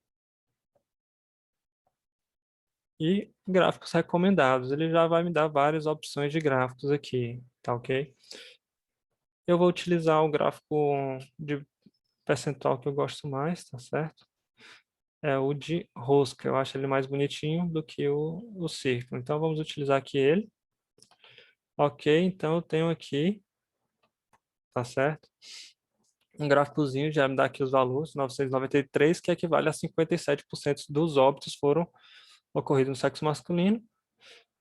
E gráficos recomendados. Ele já vai me dar várias opções de gráficos aqui, tá ok? Eu vou utilizar o gráfico de percentual que eu gosto mais, tá certo? É o de rosca. Eu acho ele mais bonitinho do que o círculo. Então, vamos utilizar aqui ele. Ok, então eu tenho aqui, tá certo? Um gráficozinho já me dá aqui os valores, 993, que equivale a 57% dos óbitos foram ocorridos no sexo masculino,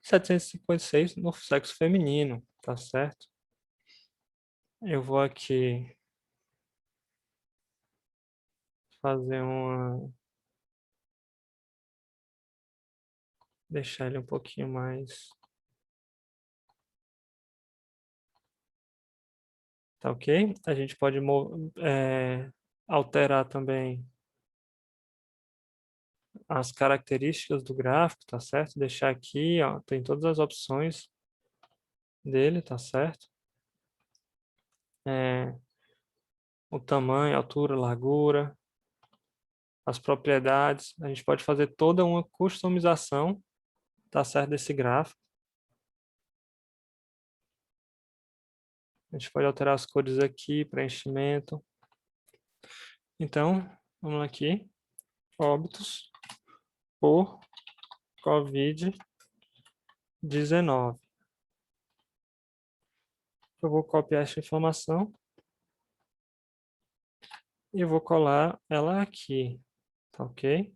756 no sexo feminino, tá certo? Eu vou aqui fazer uma... Deixar ele um pouquinho mais... Tá ok? A gente pode alterar também as características do gráfico, tá certo? Deixar aqui, ó, tem todas as opções dele, tá certo? O tamanho, altura, largura, as propriedades. A gente pode fazer toda uma customização, tá certo, desse gráfico. A gente pode alterar as cores aqui, preenchimento. Então, vamos aqui. Óbitos por Covid-19. Eu vou copiar essa informação e vou colar ela aqui, tá ok?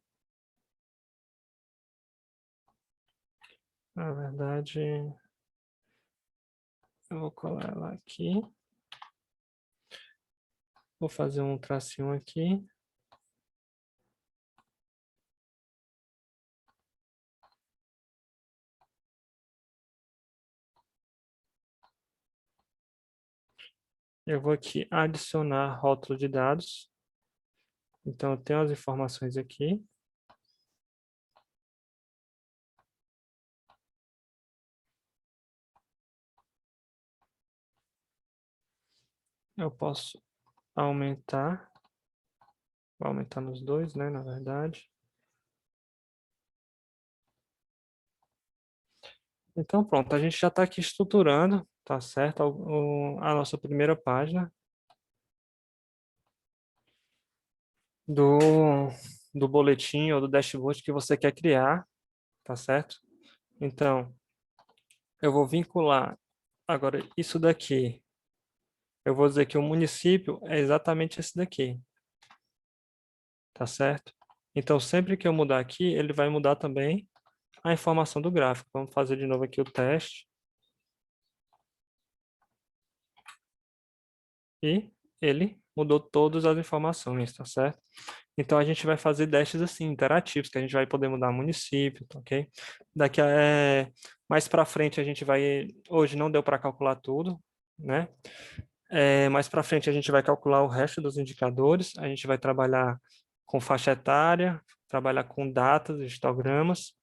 Na verdade, eu vou colar ela aqui. Vou fazer um tracinho aqui. Eu vou aqui adicionar rótulo de dados. Então, eu tenho as informações aqui. Eu posso aumentar. Vou aumentar nos dois, né, na verdade. Então, pronto, a gente já está aqui estruturando, tá certo? A nossa primeira página do boletim ou do dashboard que você quer criar, tá certo? Então, eu vou vincular agora isso daqui. Eu vou dizer que o município é exatamente esse daqui, tá certo? Então, sempre que eu mudar aqui, ele vai mudar também a informação do gráfico. Vamos fazer de novo aqui o teste. E ele mudou todas as informações, tá certo? Então, a gente vai fazer testes assim, interativos, que a gente vai poder mudar município, tá ok? Mais para frente, a gente vai... Hoje não deu para calcular tudo, né? Mais para frente, a gente vai calcular o resto dos indicadores. A gente vai trabalhar com faixa etária, trabalhar com datas, histogramas,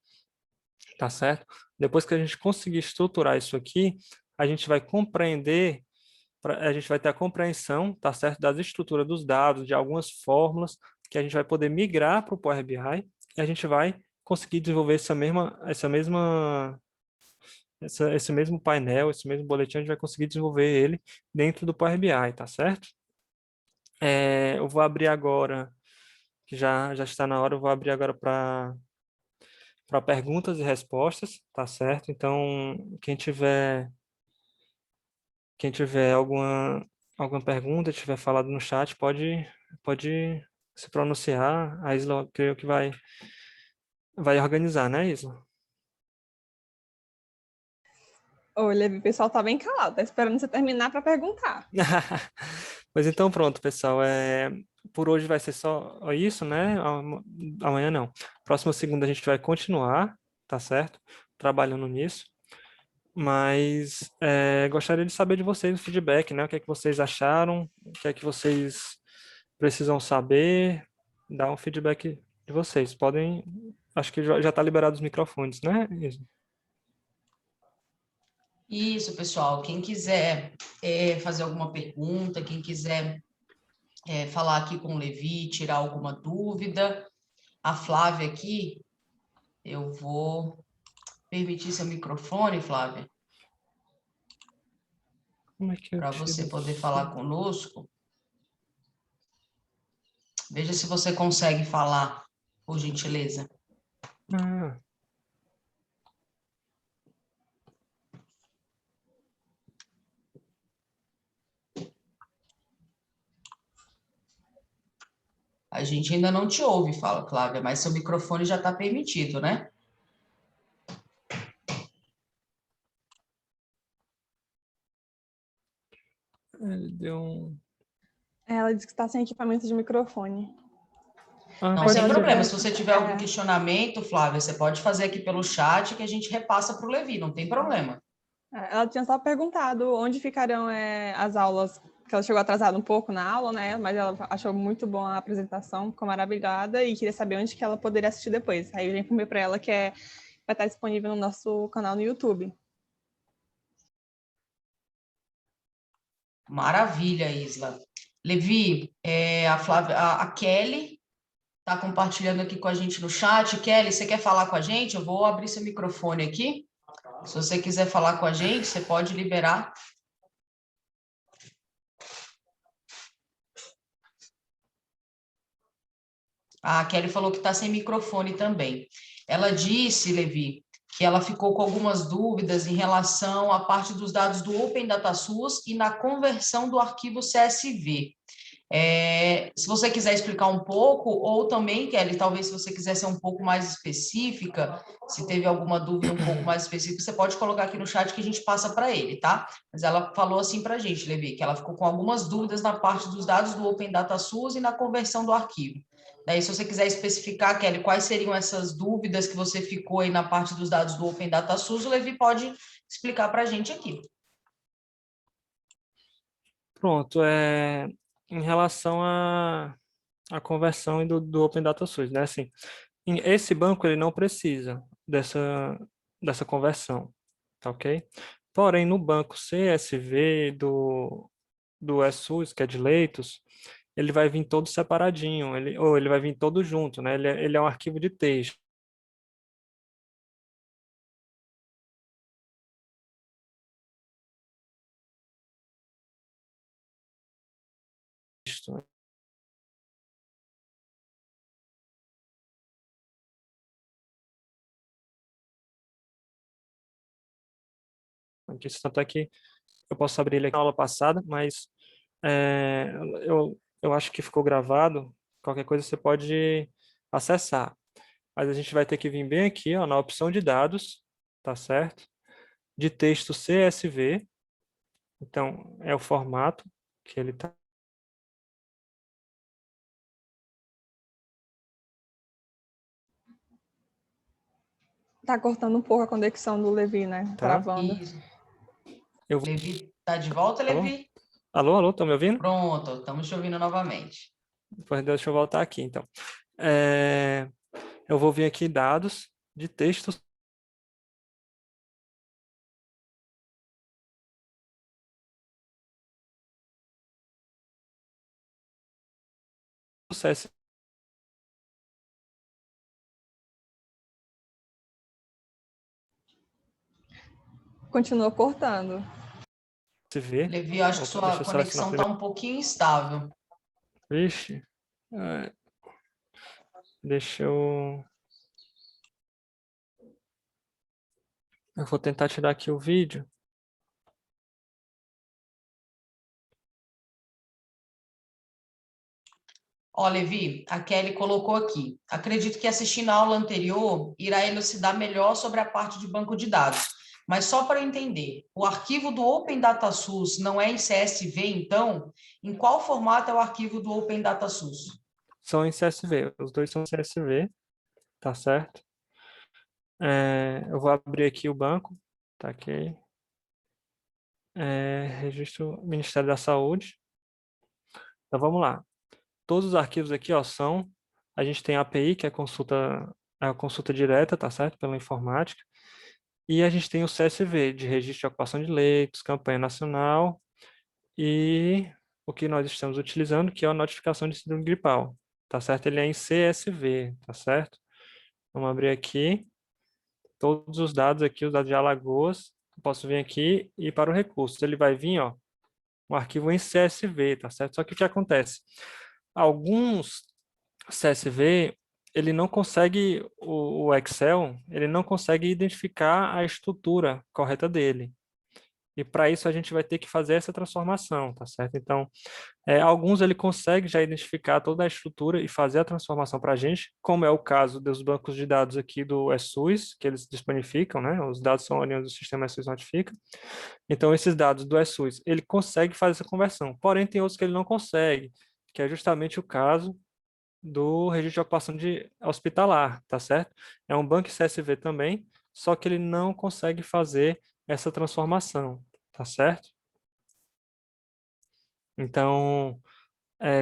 tá certo? Depois que a gente conseguir estruturar isso aqui, a gente vai compreender, a gente vai ter a compreensão, tá certo, das estruturas dos dados, de algumas fórmulas, que a gente vai poder migrar para o Power BI, e a gente vai conseguir desenvolver esse mesmo painel, esse mesmo boletim, a gente vai conseguir desenvolver ele dentro do Power BI, tá certo? Eu vou abrir agora, que já está na hora, eu vou abrir agora para perguntas e respostas, tá certo? Então, quem tiver alguma pergunta, tiver falado no chat, pode se pronunciar. A Isla, creio que vai organizar, né, Isla? Olha, o pessoal tá bem calado, tá esperando você terminar para perguntar. Pois então, pronto, pessoal. Por hoje vai ser só isso, né? Amanhã não. Próxima segunda a gente vai continuar, tá certo? Trabalhando nisso. Mas gostaria de saber de vocês o feedback, né? O que é que vocês acharam? O que é que vocês precisam saber? Dá um feedback de vocês. Podem... Acho que já está liberado os microfones, né, Isa? Isso, pessoal. Quem quiser fazer alguma pergunta, quem quiser falar aqui com o Levi, tirar alguma dúvida, a Flávia aqui, eu vou permitir seu microfone, Flávia, Como é que eu para você tiro poder isso? falar conosco. Veja se você consegue falar, por gentileza. Ah, A gente ainda não te ouve, fala, Flávia, mas seu microfone já está permitido, né? ele deu um... Ela disse que está sem equipamento de microfone. Não, Quando sem ela problema. tiver. Se você tiver algum questionamento, Flávia, você pode fazer aqui pelo chat que a gente repassa para o Levi, não tem problema. Ela tinha só perguntado onde ficarão as aulas, que ela chegou atrasada um pouco na aula, né? Mas ela achou muito boa a apresentação, ficou maravilhada e queria saber onde que ela poderia assistir depois. Aí eu já informei para ela que vai estar disponível no nosso canal no YouTube. Maravilha, Isla. Levi, a Kelly está compartilhando aqui com a gente no chat. Kelly, você quer falar com a gente? Eu vou abrir seu microfone aqui. Se você quiser falar com a gente, você pode liberar. A Kelly falou que está sem microfone também. Ela disse, Levi, que ela ficou com algumas dúvidas em relação à parte dos dados do Open Data Source e na conversão do arquivo CSV. Se você quiser explicar um pouco, ou também, Kelly, talvez se você quiser ser um pouco mais específica, se teve alguma dúvida um pouco mais específica, você pode colocar aqui no chat que a gente passa para ele, tá? Mas ela falou assim para a gente, Levi, que ela ficou com algumas dúvidas na parte dos dados do Open Data Source e na conversão do arquivo. Daí, se você quiser especificar, Kelly, quais seriam essas dúvidas que você ficou aí na parte dos dados do Open Data Source, o Levi pode explicar para a gente aqui. Pronto, em relação à conversão do Open Data Source, né? Assim, esse banco ele não precisa dessa conversão, tá ok? Porém, no banco CSV do ESUS, que é de leitos, ele vai vir todo separadinho, ou ele vai vir todo junto, né? Ele é um arquivo de texto. Aqui, tanto é que eu posso abrir ele aqui na aula passada, mas é, eu acho que ficou gravado. Qualquer coisa você pode acessar. Mas a gente vai ter que vir bem aqui, ó, na opção de dados, tá certo? De texto CSV. Então, é o formato que ele tá. Tá cortando um pouco a conexão do Levi, né? Tá? Travando. Isso. Eu vou... Levi, tá de volta, Alô? Levi? Alô, alô, estão me ouvindo? Pronto, estamos te ouvindo novamente. Depois deixa eu voltar aqui, então. É, eu vou vir aqui dados de texto CSV. Continua cortando. Levi, eu acho que Opa, deixa sua eu selecionar conexão está primeiro. um pouquinho instável. Vixe. Deixa eu... Eu vou tentar tirar aqui o vídeo. Ó, Levi, a Kelly colocou aqui. Acredito que assistindo a aula anterior irá elucidar melhor sobre a parte de banco de dados. Mas só para eu entender, o arquivo do Open Data Source não é em CSV, então? Em qual formato é o arquivo do Open Data Source? São em CSV. Os dois são CSV, tá certo? Eu vou abrir aqui o banco. Tá aqui. Registro Ministério da Saúde. Então vamos lá. Todos os arquivos aqui, ó, são... A gente tem a API, que é a consulta direta, tá certo? Pela informática. E a gente tem o CSV, de registro de ocupação de leitos, campanha nacional e o que nós estamos utilizando, que é a notificação de síndrome gripal, tá certo? Ele é em CSV, tá certo? Vamos abrir aqui todos os dados aqui, os dados de Alagoas. Eu posso vir aqui e ir para o recurso. Ele vai vir, ó, um arquivo em CSV, tá certo? Só que o que acontece? Alguns CSV, ele não consegue, o Excel, ele não consegue identificar a estrutura correta dele. E para isso a gente vai ter que fazer essa transformação, tá certo? Então, alguns ele consegue já identificar toda a estrutura e fazer a transformação para a gente, como é o caso dos bancos de dados aqui do ESUS, que eles disponificam, né? Os dados são oriundos do sistema ESUS Notifica. Então, esses dados do ESUS, ele consegue fazer essa conversão. Porém, tem outros que ele não consegue, que é justamente o caso do registro de ocupação de hospitalar, tá certo? É um banco CSV também, só que ele não consegue fazer essa transformação, tá certo? Então,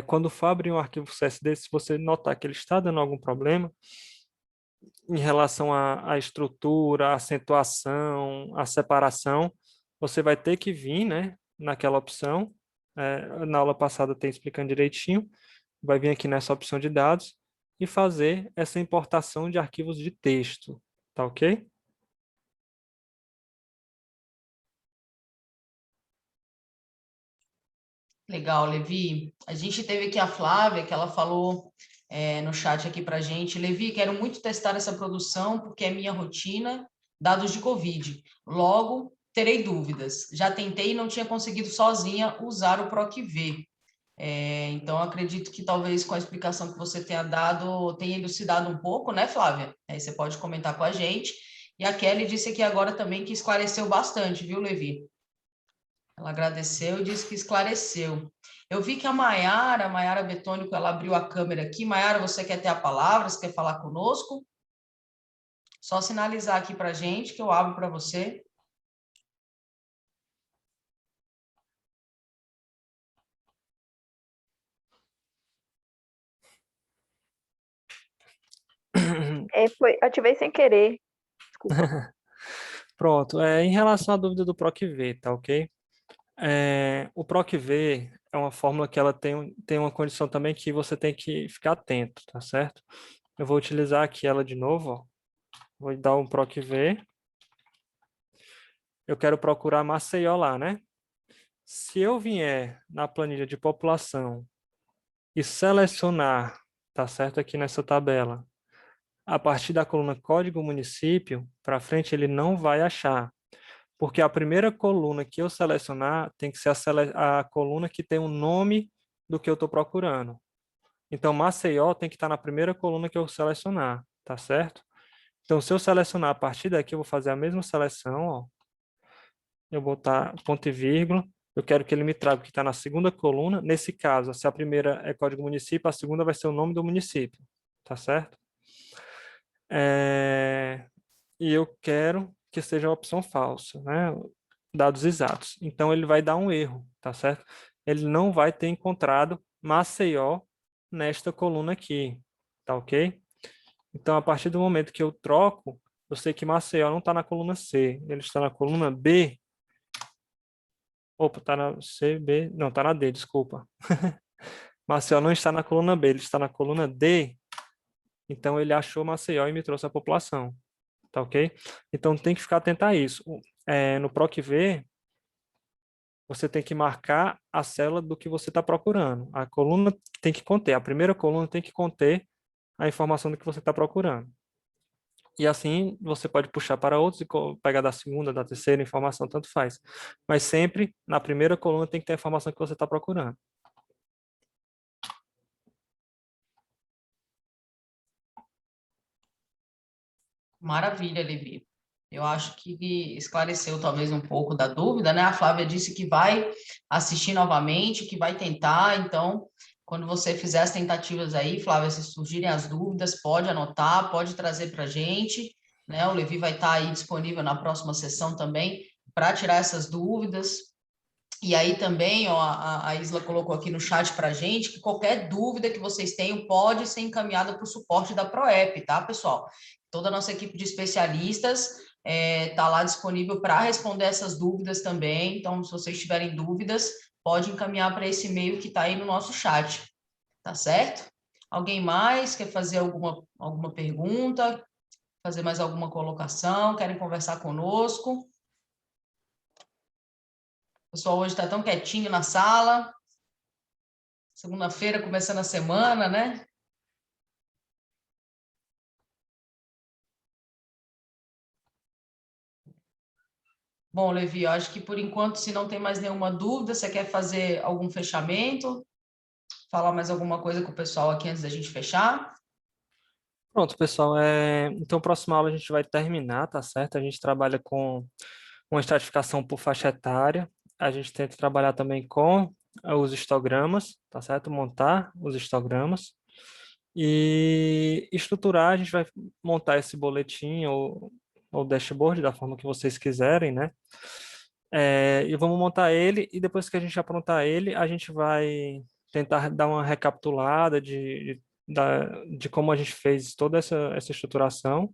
quando for abrir um arquivo CSV, se você notar que ele está dando algum problema em relação à estrutura, à acentuação, à separação, você vai ter que vir, né, naquela opção. Na aula passada tem explicando direitinho. Vai vir aqui nessa opção de dados e fazer essa importação de arquivos de texto, tá ok? Legal, Levi. A gente teve aqui a Flávia, que ela falou no chat aqui para a gente. Levi, quero muito testar essa produção, porque é minha rotina, dados de Covid. Logo, terei dúvidas. Já tentei e não tinha conseguido sozinha usar o PROC-V. Então, acredito que talvez com a explicação que você tenha dado, tenha elucidado um pouco, né, Flávia? Aí você pode comentar com a gente. E a Kelly disse aqui agora também que esclareceu bastante, viu, Levi? Ela agradeceu e disse que esclareceu. Eu vi que a Maiara Betônico, ela abriu a câmera aqui. Maiara, você quer ter a palavra? Você quer falar conosco? Só sinalizar aqui para a gente que eu abro para você. Ativei sem querer. Desculpa. Pronto. Em relação à dúvida do PROC-V, tá ok? O PROC-V é uma fórmula que ela tem uma condição também que você tem que ficar atento, tá certo? Eu vou utilizar aqui ela de novo, ó. Vou dar um PROC-V. Eu quero procurar Maceió lá, né? Se eu vier na planilha de população e selecionar, tá certo, aqui nessa tabela, a partir da coluna código município, para frente ele não vai achar, porque a primeira coluna que eu selecionar tem que ser a coluna que tem o nome do que eu estou procurando. Então, Maceió tem que estar na primeira coluna que eu selecionar, tá certo? Então, se eu selecionar a partir daqui, eu vou fazer a mesma seleção, ó. Eu vou botar ponto e vírgula. Eu quero que ele me traga o que está na segunda coluna. Nesse caso, se a primeira é código município, a segunda vai ser o nome do município, tá certo? E eu quero que seja a opção falsa, né? Dados exatos. Então, ele vai dar um erro, tá certo? Ele não vai ter encontrado Maceió nesta coluna aqui, tá ok? Então, a partir do momento que eu troco, eu sei que Maceió não está na coluna C, ele está na coluna B. Opa, está na C, B, não, está na D, desculpa. Maceió não está na coluna B, ele está na coluna D. Então, ele achou Maceió e me trouxe a população. Tá ok? Então, tem que ficar atento a isso. No PROC-V, você tem que marcar a célula do que você está procurando. A coluna tem que conter, a primeira coluna tem que conter a informação do que você está procurando. E assim, você pode puxar para outros e pegar da segunda, da terceira informação, tanto faz. Mas sempre, na primeira coluna, tem que ter a informação que você está procurando. Maravilha, Levi. Eu acho que esclareceu talvez um pouco da dúvida, né? A Flávia disse que vai assistir novamente, que vai tentar. Então, quando você fizer as tentativas aí, Flávia, se surgirem as dúvidas, pode anotar, pode trazer para a gente, né? O Levi vai estar aí disponível na próxima sessão também para tirar essas dúvidas. E aí também, ó, a Isla colocou aqui no chat para a gente que qualquer dúvida que vocês tenham pode ser encaminhada para o suporte da PROEP, tá, pessoal? Toda a nossa equipe de especialistas está lá disponível para responder essas dúvidas também. Então, se vocês tiverem dúvidas, pode encaminhar para esse e-mail que está aí no nosso chat, tá certo? Alguém mais quer fazer alguma pergunta, fazer mais alguma colocação, querem conversar conosco? O pessoal hoje está tão quietinho na sala. Segunda-feira, começando a semana, né? Bom, Levi, eu acho que por enquanto, se não tem mais nenhuma dúvida, você quer fazer algum fechamento? Falar mais alguma coisa com o pessoal aqui antes da gente fechar? Pronto, pessoal. Então, próxima aula a gente vai terminar, tá certo? A gente trabalha com uma estratificação por faixa etária. A gente tenta trabalhar também com os histogramas, tá certo? Montar os histogramas. E estruturar, a gente vai montar esse boletim ou dashboard da forma que vocês quiserem, né? E vamos montar ele, e depois que a gente aprontar ele, a gente vai tentar dar uma recapitulada de como a gente fez toda essa estruturação,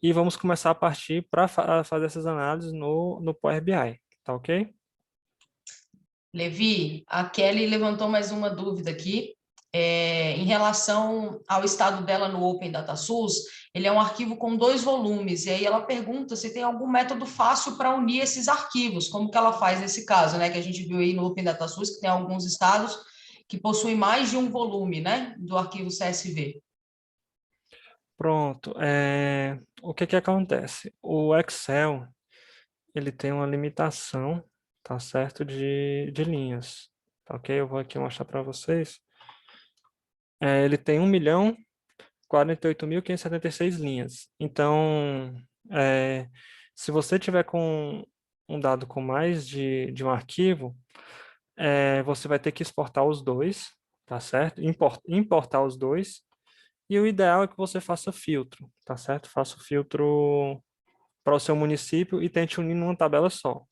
e vamos começar a partir para fazer essas análises no Power BI, tá ok? Levi, a Kelly levantou mais uma dúvida aqui. Em relação ao estado dela no Open Data Source, ele é um arquivo com 2 volumes, e aí ela pergunta se tem algum método fácil para unir esses arquivos, como que ela faz nesse caso, né, que a gente viu aí no Open Data Source, que tem alguns estados que possuem mais de um volume, né, do arquivo CSV. Pronto. O que que acontece? O Excel, ele tem uma limitação, tá certo, de linhas, tá ok? Eu vou aqui mostrar para vocês. Ele tem 1.048.576 linhas. Então, se você tiver com um dado com mais de um arquivo, você vai ter que exportar os dois, tá certo? Importar os dois. E o ideal é que você faça filtro, tá certo? Faça o filtro para o seu município e tente unir numa tabela só.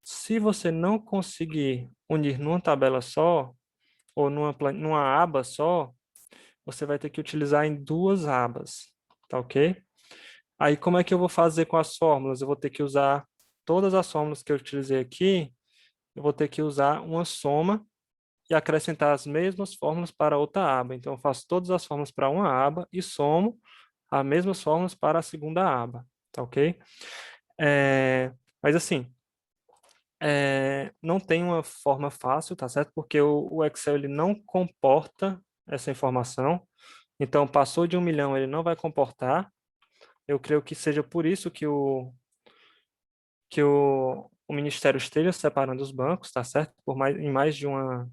Se você não conseguir unir numa tabela só, ou numa aba só, você vai ter que utilizar em 2 abas, tá ok? Aí como é que eu vou fazer com as fórmulas? Eu vou ter que usar todas as fórmulas que eu utilizei aqui, eu vou ter que usar uma soma e acrescentar as mesmas fórmulas para outra aba. Então eu faço todas as fórmulas para uma aba e somo as mesmas fórmulas para a segunda aba, tá ok? Mas assim, não tem uma forma fácil, tá certo? Porque o Excel ele não comporta essa informação. Então, passou de 1 milhão, ele não vai comportar. Eu creio que seja por isso que o Ministério esteja separando os bancos, tá certo? Em mais de um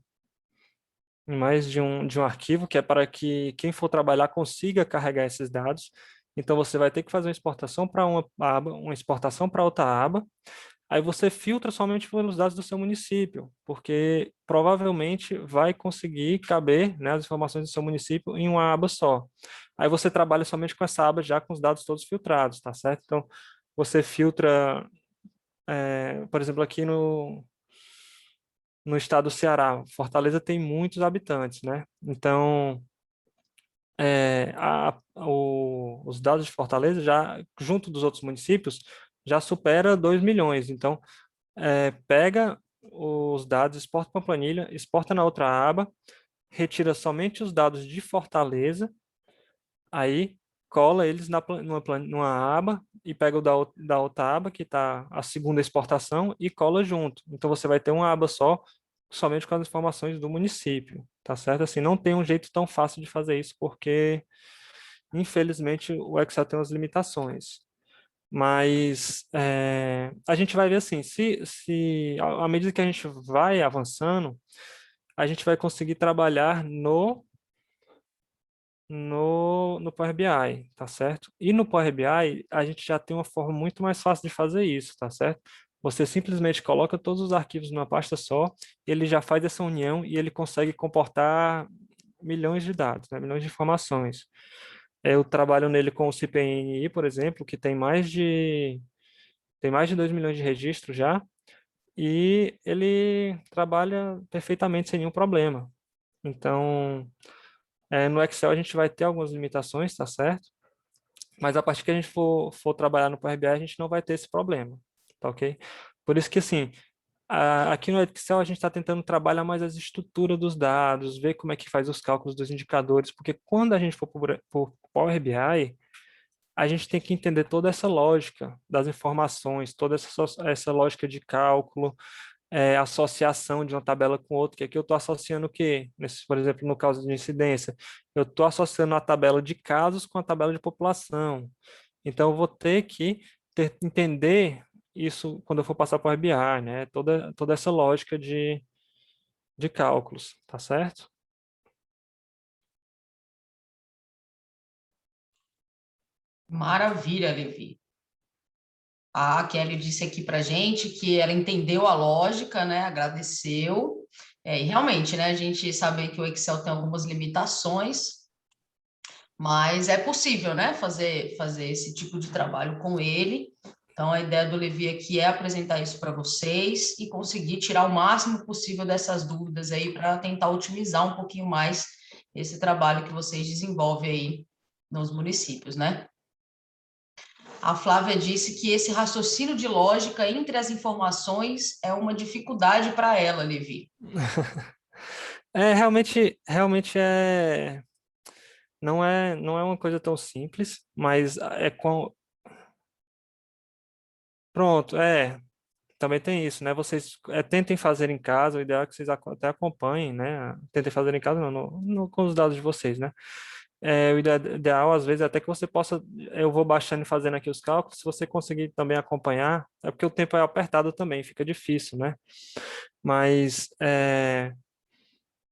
arquivo, que é para que quem for trabalhar consiga carregar esses dados. Então, você vai ter que fazer uma exportação para uma aba, uma exportação para outra aba. Aí você filtra somente pelos dados do seu município, porque provavelmente vai conseguir caber, né, as informações do seu município em uma aba só. Aí você trabalha somente com essa aba já com os dados todos filtrados, tá certo? Então, você filtra, por exemplo, aqui no estado do Ceará, Fortaleza tem muitos habitantes, né? Então, os dados de Fortaleza, já junto dos outros municípios, já supera 2 milhões. Então, pega os dados, exporta para a planilha, exporta na outra aba, retira somente os dados de Fortaleza, aí cola eles numa aba e pega o da outra aba, que está a segunda exportação, e cola junto. Então você vai ter uma aba só, somente com as informações do município, tá certo? Assim, não tem um jeito tão fácil de fazer isso, porque infelizmente o Excel tem umas limitações. Mas a gente vai ver assim, à medida que a gente vai avançando, a gente vai conseguir trabalhar no Power BI, tá certo? E no Power BI, a gente já tem uma forma muito mais fácil de fazer isso, tá certo? Você simplesmente coloca todos os arquivos numa pasta só, ele já faz essa união e ele consegue comportar milhões de dados, né? Milhões de informações. Eu trabalho nele com o CPNI, por exemplo, que tem mais de 2 milhões de registros já, e ele trabalha perfeitamente sem nenhum problema. Então, no Excel a gente vai ter algumas limitações, tá certo? Mas a partir que a gente for trabalhar no Power BI, a gente não vai ter esse problema, tá ok? Por isso que, assim, aqui no Excel a gente está tentando trabalhar mais as estruturas dos dados, ver como é que faz os cálculos dos indicadores, porque quando a gente for para o Power BI, a gente tem que entender toda essa lógica das informações, toda essa lógica de cálculo, associação de uma tabela com outra, que aqui eu estou associando o quê? Por exemplo, no caso de incidência, eu estou associando a tabela de casos com a tabela de população. Então, eu vou ter que entender isso quando eu for passar para o RBA, né? Toda essa lógica de cálculos, tá certo? Maravilha, Levi. A Kelly disse aqui para gente que ela entendeu a lógica, né? Agradeceu. E realmente, né, a gente sabe que o Excel tem algumas limitações, mas é possível, né, fazer esse tipo de trabalho com ele. Então, a ideia do Levi aqui é apresentar isso para vocês e conseguir tirar o máximo possível dessas dúvidas aí para tentar otimizar um pouquinho mais esse trabalho que vocês desenvolvem aí nos municípios, né? A Flávia disse que esse raciocínio de lógica entre as informações é uma dificuldade para ela, Levi. Realmente não é uma coisa tão simples, mas pronto, também tem isso, né? Vocês tentem fazer em casa, o ideal é que vocês até acompanhem, né? Tentem fazer em casa, não, com os dados de vocês, né? O ideal, às vezes, é até que você possa, eu vou baixando e fazendo aqui os cálculos, se você conseguir também acompanhar, é porque o tempo é apertado também, fica difícil, né? Mas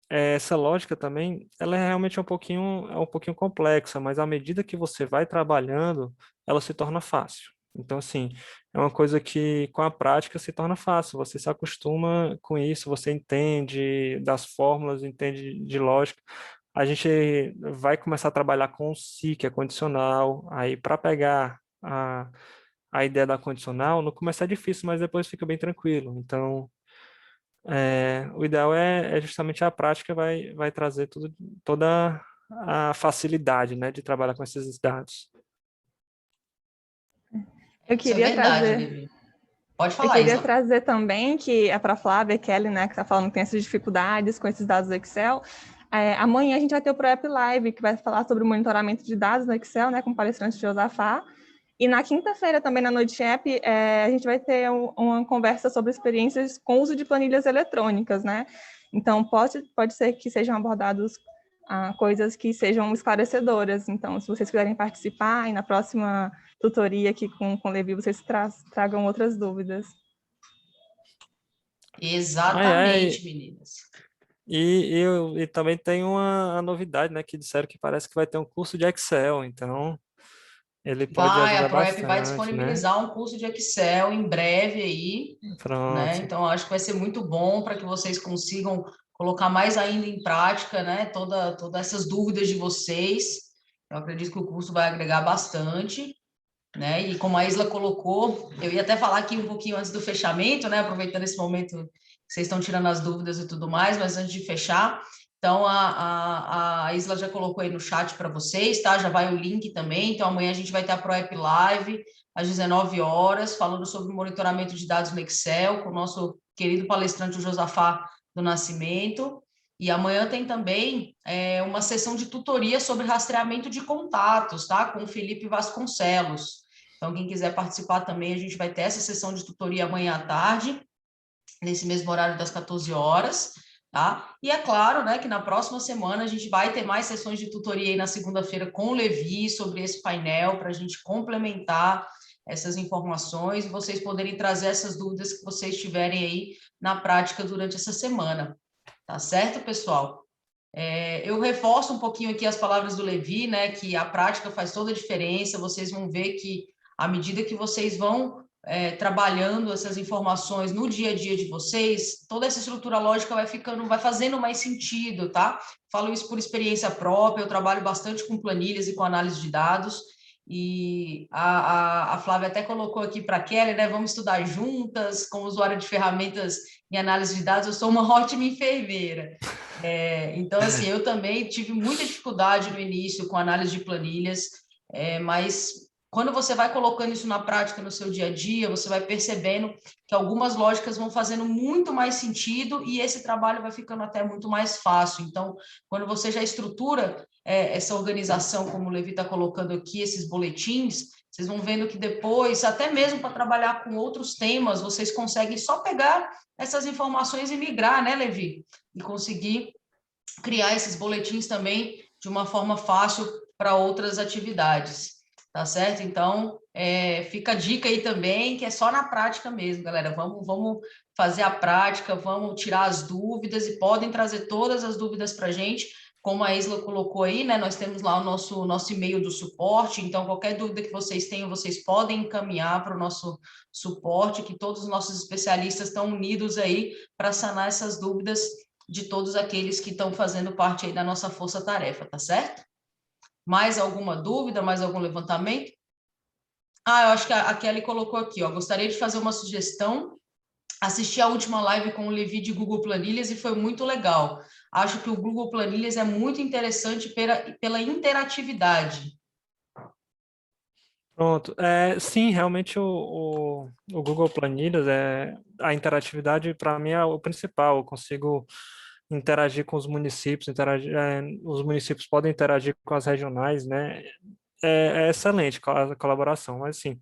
essa lógica também, ela é realmente um pouquinho complexa, mas à medida que você vai trabalhando, ela se torna fácil. Então, assim, é uma coisa que com a prática se torna fácil, você se acostuma com isso, você entende das fórmulas, entende de lógica. A gente vai começar a trabalhar com o si, que é condicional, aí para pegar a ideia da condicional, no começo é difícil, mas depois fica bem tranquilo. Então, o ideal é justamente a prática vai trazer toda a facilidade, né, de trabalhar com esses dados. Eu Isso é queria verdade, trazer, Levi. Pode eu falar, queria Isla. trazer também que é para a Flávia Kelly, né, que está falando que tem essas dificuldades com esses dados do Excel. Amanhã a gente vai ter o ProEP Live, que vai falar sobre o monitoramento de dados no Excel, né, com o palestrante Josafá. E na quinta-feira, também na Noite App, a gente vai ter uma conversa sobre experiências com uso de planilhas eletrônicas, né? Então, pode ser que sejam abordados coisas que sejam esclarecedoras. Então, se vocês quiserem participar, e na próxima tutoria aqui com o Levi, vocês tragam outras dúvidas. Exatamente, meninas. E também tem uma novidade, né, que disseram que parece que vai ter um curso de Excel, então ele pode A ajudar ProEP vai bastante, né? disponibilizar um curso de Excel em breve aí, né? Pronto. Então, acho que vai ser muito bom para que vocês consigam colocar mais ainda em prática, né? Todas essas dúvidas de vocês. Eu acredito que o curso vai agregar bastante, né? E como a Isla colocou, eu ia até falar aqui um pouquinho antes do fechamento, né? Aproveitando esse momento que vocês estão tirando as dúvidas e tudo mais, mas antes de fechar, então a Isla já colocou aí no chat para vocês, tá? Já vai o link também. Então amanhã a gente vai ter a ProEP Live às 19 horas, falando sobre o monitoramento de dados no Excel, com o nosso querido palestrante, o Josafá do Nascimento. E amanhã tem também uma sessão de tutoria sobre rastreamento de contatos, tá? Com o Felipe Vasconcelos. Então, quem quiser participar também, a gente vai ter essa sessão de tutoria amanhã à tarde, nesse mesmo horário das 14 horas, tá? E é claro, né, que na próxima semana a gente vai ter mais sessões de tutoria aí na segunda-feira com o Levi sobre esse painel, para a gente complementar essas informações e vocês poderem trazer essas dúvidas que vocês tiverem aí na prática durante essa semana. Tá certo, pessoal? Eu reforço um pouquinho aqui as palavras do Levi, né, que a prática faz toda a diferença, vocês vão ver que à medida que vocês vão trabalhando essas informações no dia a dia de vocês, toda essa estrutura lógica vai fazendo mais sentido, tá? Falo isso por experiência própria, eu trabalho bastante com planilhas e com análise de dados, e a Flávia até colocou aqui para a Kelly, né? Vamos estudar juntas, como usuária de ferramentas em análise de dados, eu sou uma ótima enfermeira. Então, assim, eu também tive muita dificuldade no início com análise de planilhas, mas quando você vai colocando isso na prática no seu dia a dia, você vai percebendo que algumas lógicas vão fazendo muito mais sentido e esse trabalho vai ficando até muito mais fácil. Então, quando você já estrutura essa organização, como o Levi está colocando aqui, esses boletins, vocês vão vendo que depois, até mesmo para trabalhar com outros temas, vocês conseguem só pegar essas informações e migrar, né, Levi? E conseguir criar esses boletins também de uma forma fácil para outras atividades, tá certo? Então, fica a dica aí também, que é só na prática mesmo, galera. Vamos fazer a prática, vamos tirar as dúvidas e podem trazer todas as dúvidas para a gente, como a Isla colocou aí, né, nós temos lá o nosso e-mail do suporte, então qualquer dúvida que vocês tenham, vocês podem encaminhar para o nosso suporte, que todos os nossos especialistas estão unidos aí para sanar essas dúvidas de todos aqueles que estão fazendo parte aí da nossa força-tarefa, tá certo? Mais alguma dúvida, mais algum levantamento? Eu acho que a Kelly colocou aqui, ó, gostaria de fazer uma sugestão. Assisti a última live com o Levi de Google Planilhas e foi muito legal. Acho que o Google Planilhas é muito interessante pela interatividade. Pronto. Sim, realmente o Google Planilhas, a interatividade para mim é o principal. Eu consigo interagir com os municípios, os municípios podem interagir com as regionais, né? É excelente a colaboração, mas assim,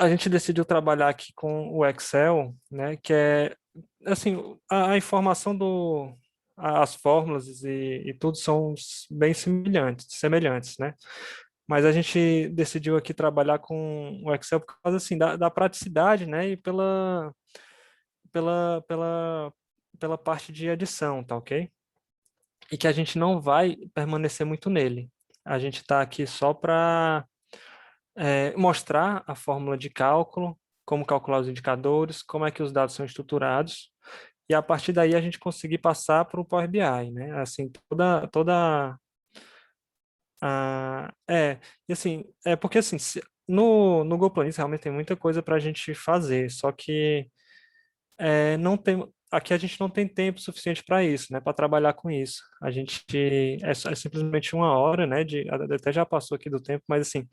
a gente decidiu trabalhar aqui com o Excel, né? Que é, assim, a informação as fórmulas e tudo são bem semelhantes, né? Mas a gente decidiu aqui trabalhar com o Excel por causa assim da praticidade, né? E pela, pela, pela parte de edição, tá ok? E que a gente não vai permanecer muito nele. A gente está aqui só para mostrar a fórmula de cálculo, como calcular os indicadores, como é que os dados são estruturados, e a partir daí a gente conseguir passar para o Power BI, né? Assim, toda e assim, porque assim, no Google Planilhas realmente tem muita coisa para a gente fazer, só que não tem, aqui a gente não tem tempo suficiente para isso, né, para trabalhar com isso. A gente é simplesmente uma hora, né, até já passou aqui do tempo, mas assim,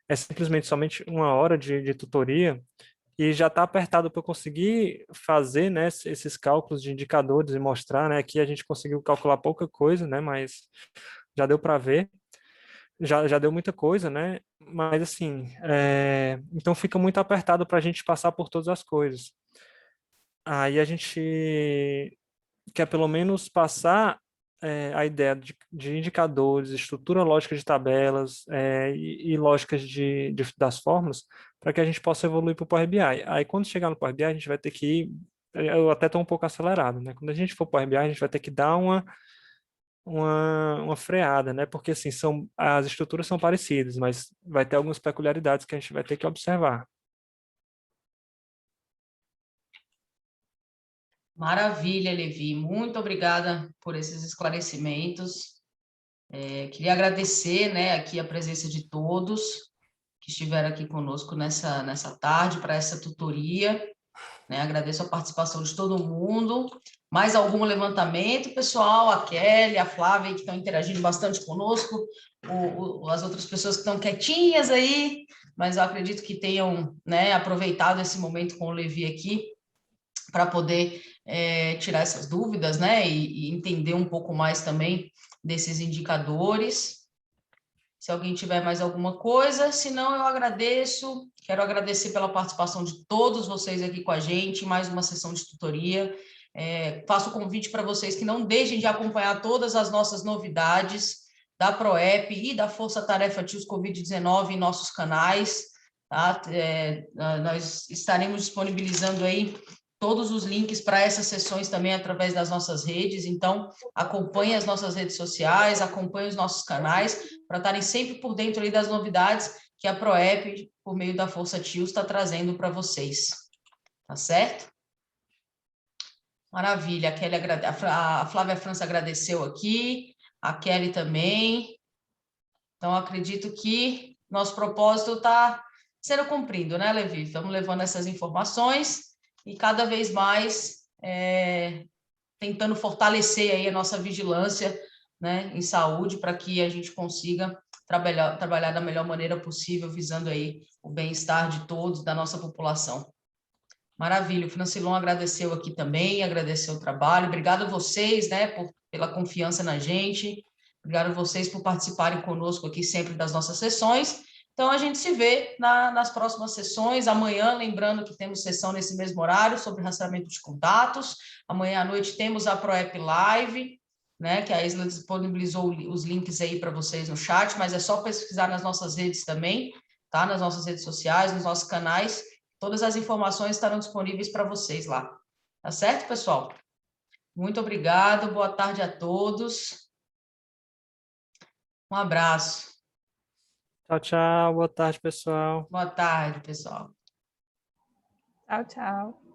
é simplesmente somente uma hora de tutoria e já está apertado para eu conseguir fazer, né, esses cálculos de indicadores e mostrar, né, aqui a gente conseguiu calcular pouca coisa, né, mas já deu para ver. Já deu muita coisa, né? Mas assim, então fica muito apertado para a gente passar por todas as coisas. Aí a gente quer pelo menos passar a ideia de indicadores, estrutura lógica de tabelas e lógicas das fórmulas para que a gente possa evoluir para o Power BI. Aí quando chegar no Power BI, a gente vai ter que ir, eu até estou um pouco acelerado, né? Quando a gente for para o Power BI, a gente vai ter que dar uma freada, né? Porque assim, as estruturas são parecidas, mas vai ter algumas peculiaridades que a gente vai ter que observar. Maravilha, Levi. Muito obrigada por esses esclarecimentos. Queria agradecer, né, aqui a presença de todos que estiveram aqui conosco nessa tarde para essa tutoria. Né? Agradeço a participação de todo mundo. Mais algum levantamento, pessoal? A Kelly, a Flávia, que estão interagindo bastante conosco, as outras pessoas que estão quietinhas aí, mas eu acredito que tenham, né, aproveitado esse momento com o Levi aqui para poder tirar essas dúvidas, né, e entender um pouco mais também desses indicadores. Se alguém tiver mais alguma coisa, se não, eu agradeço. Quero agradecer pela participação de todos vocês aqui com a gente, mais uma sessão de tutoria. Faço o convite para vocês que não deixem de acompanhar todas as nossas novidades da ProEP e da Força Tarefa TIOS Covid-19 em nossos canais. Tá? Nós estaremos disponibilizando aí todos os links para essas sessões também através das nossas redes, então acompanhe as nossas redes sociais, acompanhe os nossos canais, para estarem sempre por dentro aí das novidades que a ProEP, por meio da Força TIOS, está trazendo para vocês. Tá certo? Maravilha. A Flávia França agradeceu aqui, a Kelly também. Então, acredito que nosso propósito está sendo cumprido, né, Levi? Estamos levando essas informações e cada vez mais tentando fortalecer aí a nossa vigilância, né, em saúde, para que a gente consiga trabalhar da melhor maneira possível, visando aí o bem-estar de todos, da nossa população. Maravilha, o Francilon agradeceu aqui também, agradeceu o trabalho, obrigado a vocês, né, pela confiança na gente, obrigado a vocês por participarem conosco aqui sempre das nossas sessões. Então, a gente se vê nas próximas sessões. Amanhã, lembrando que temos sessão nesse mesmo horário sobre rastreamento de contatos. Amanhã à noite temos a ProEP Live, né, que a Isla disponibilizou os links aí para vocês no chat, mas é só pesquisar nas nossas redes também, tá? Nas nossas redes sociais, nos nossos canais. Todas as informações estarão disponíveis para vocês lá. Tá certo, pessoal? Muito obrigado, boa tarde a todos. Um abraço. Tchau, tchau. Boa tarde, pessoal. Boa tarde, pessoal. Tchau, tchau.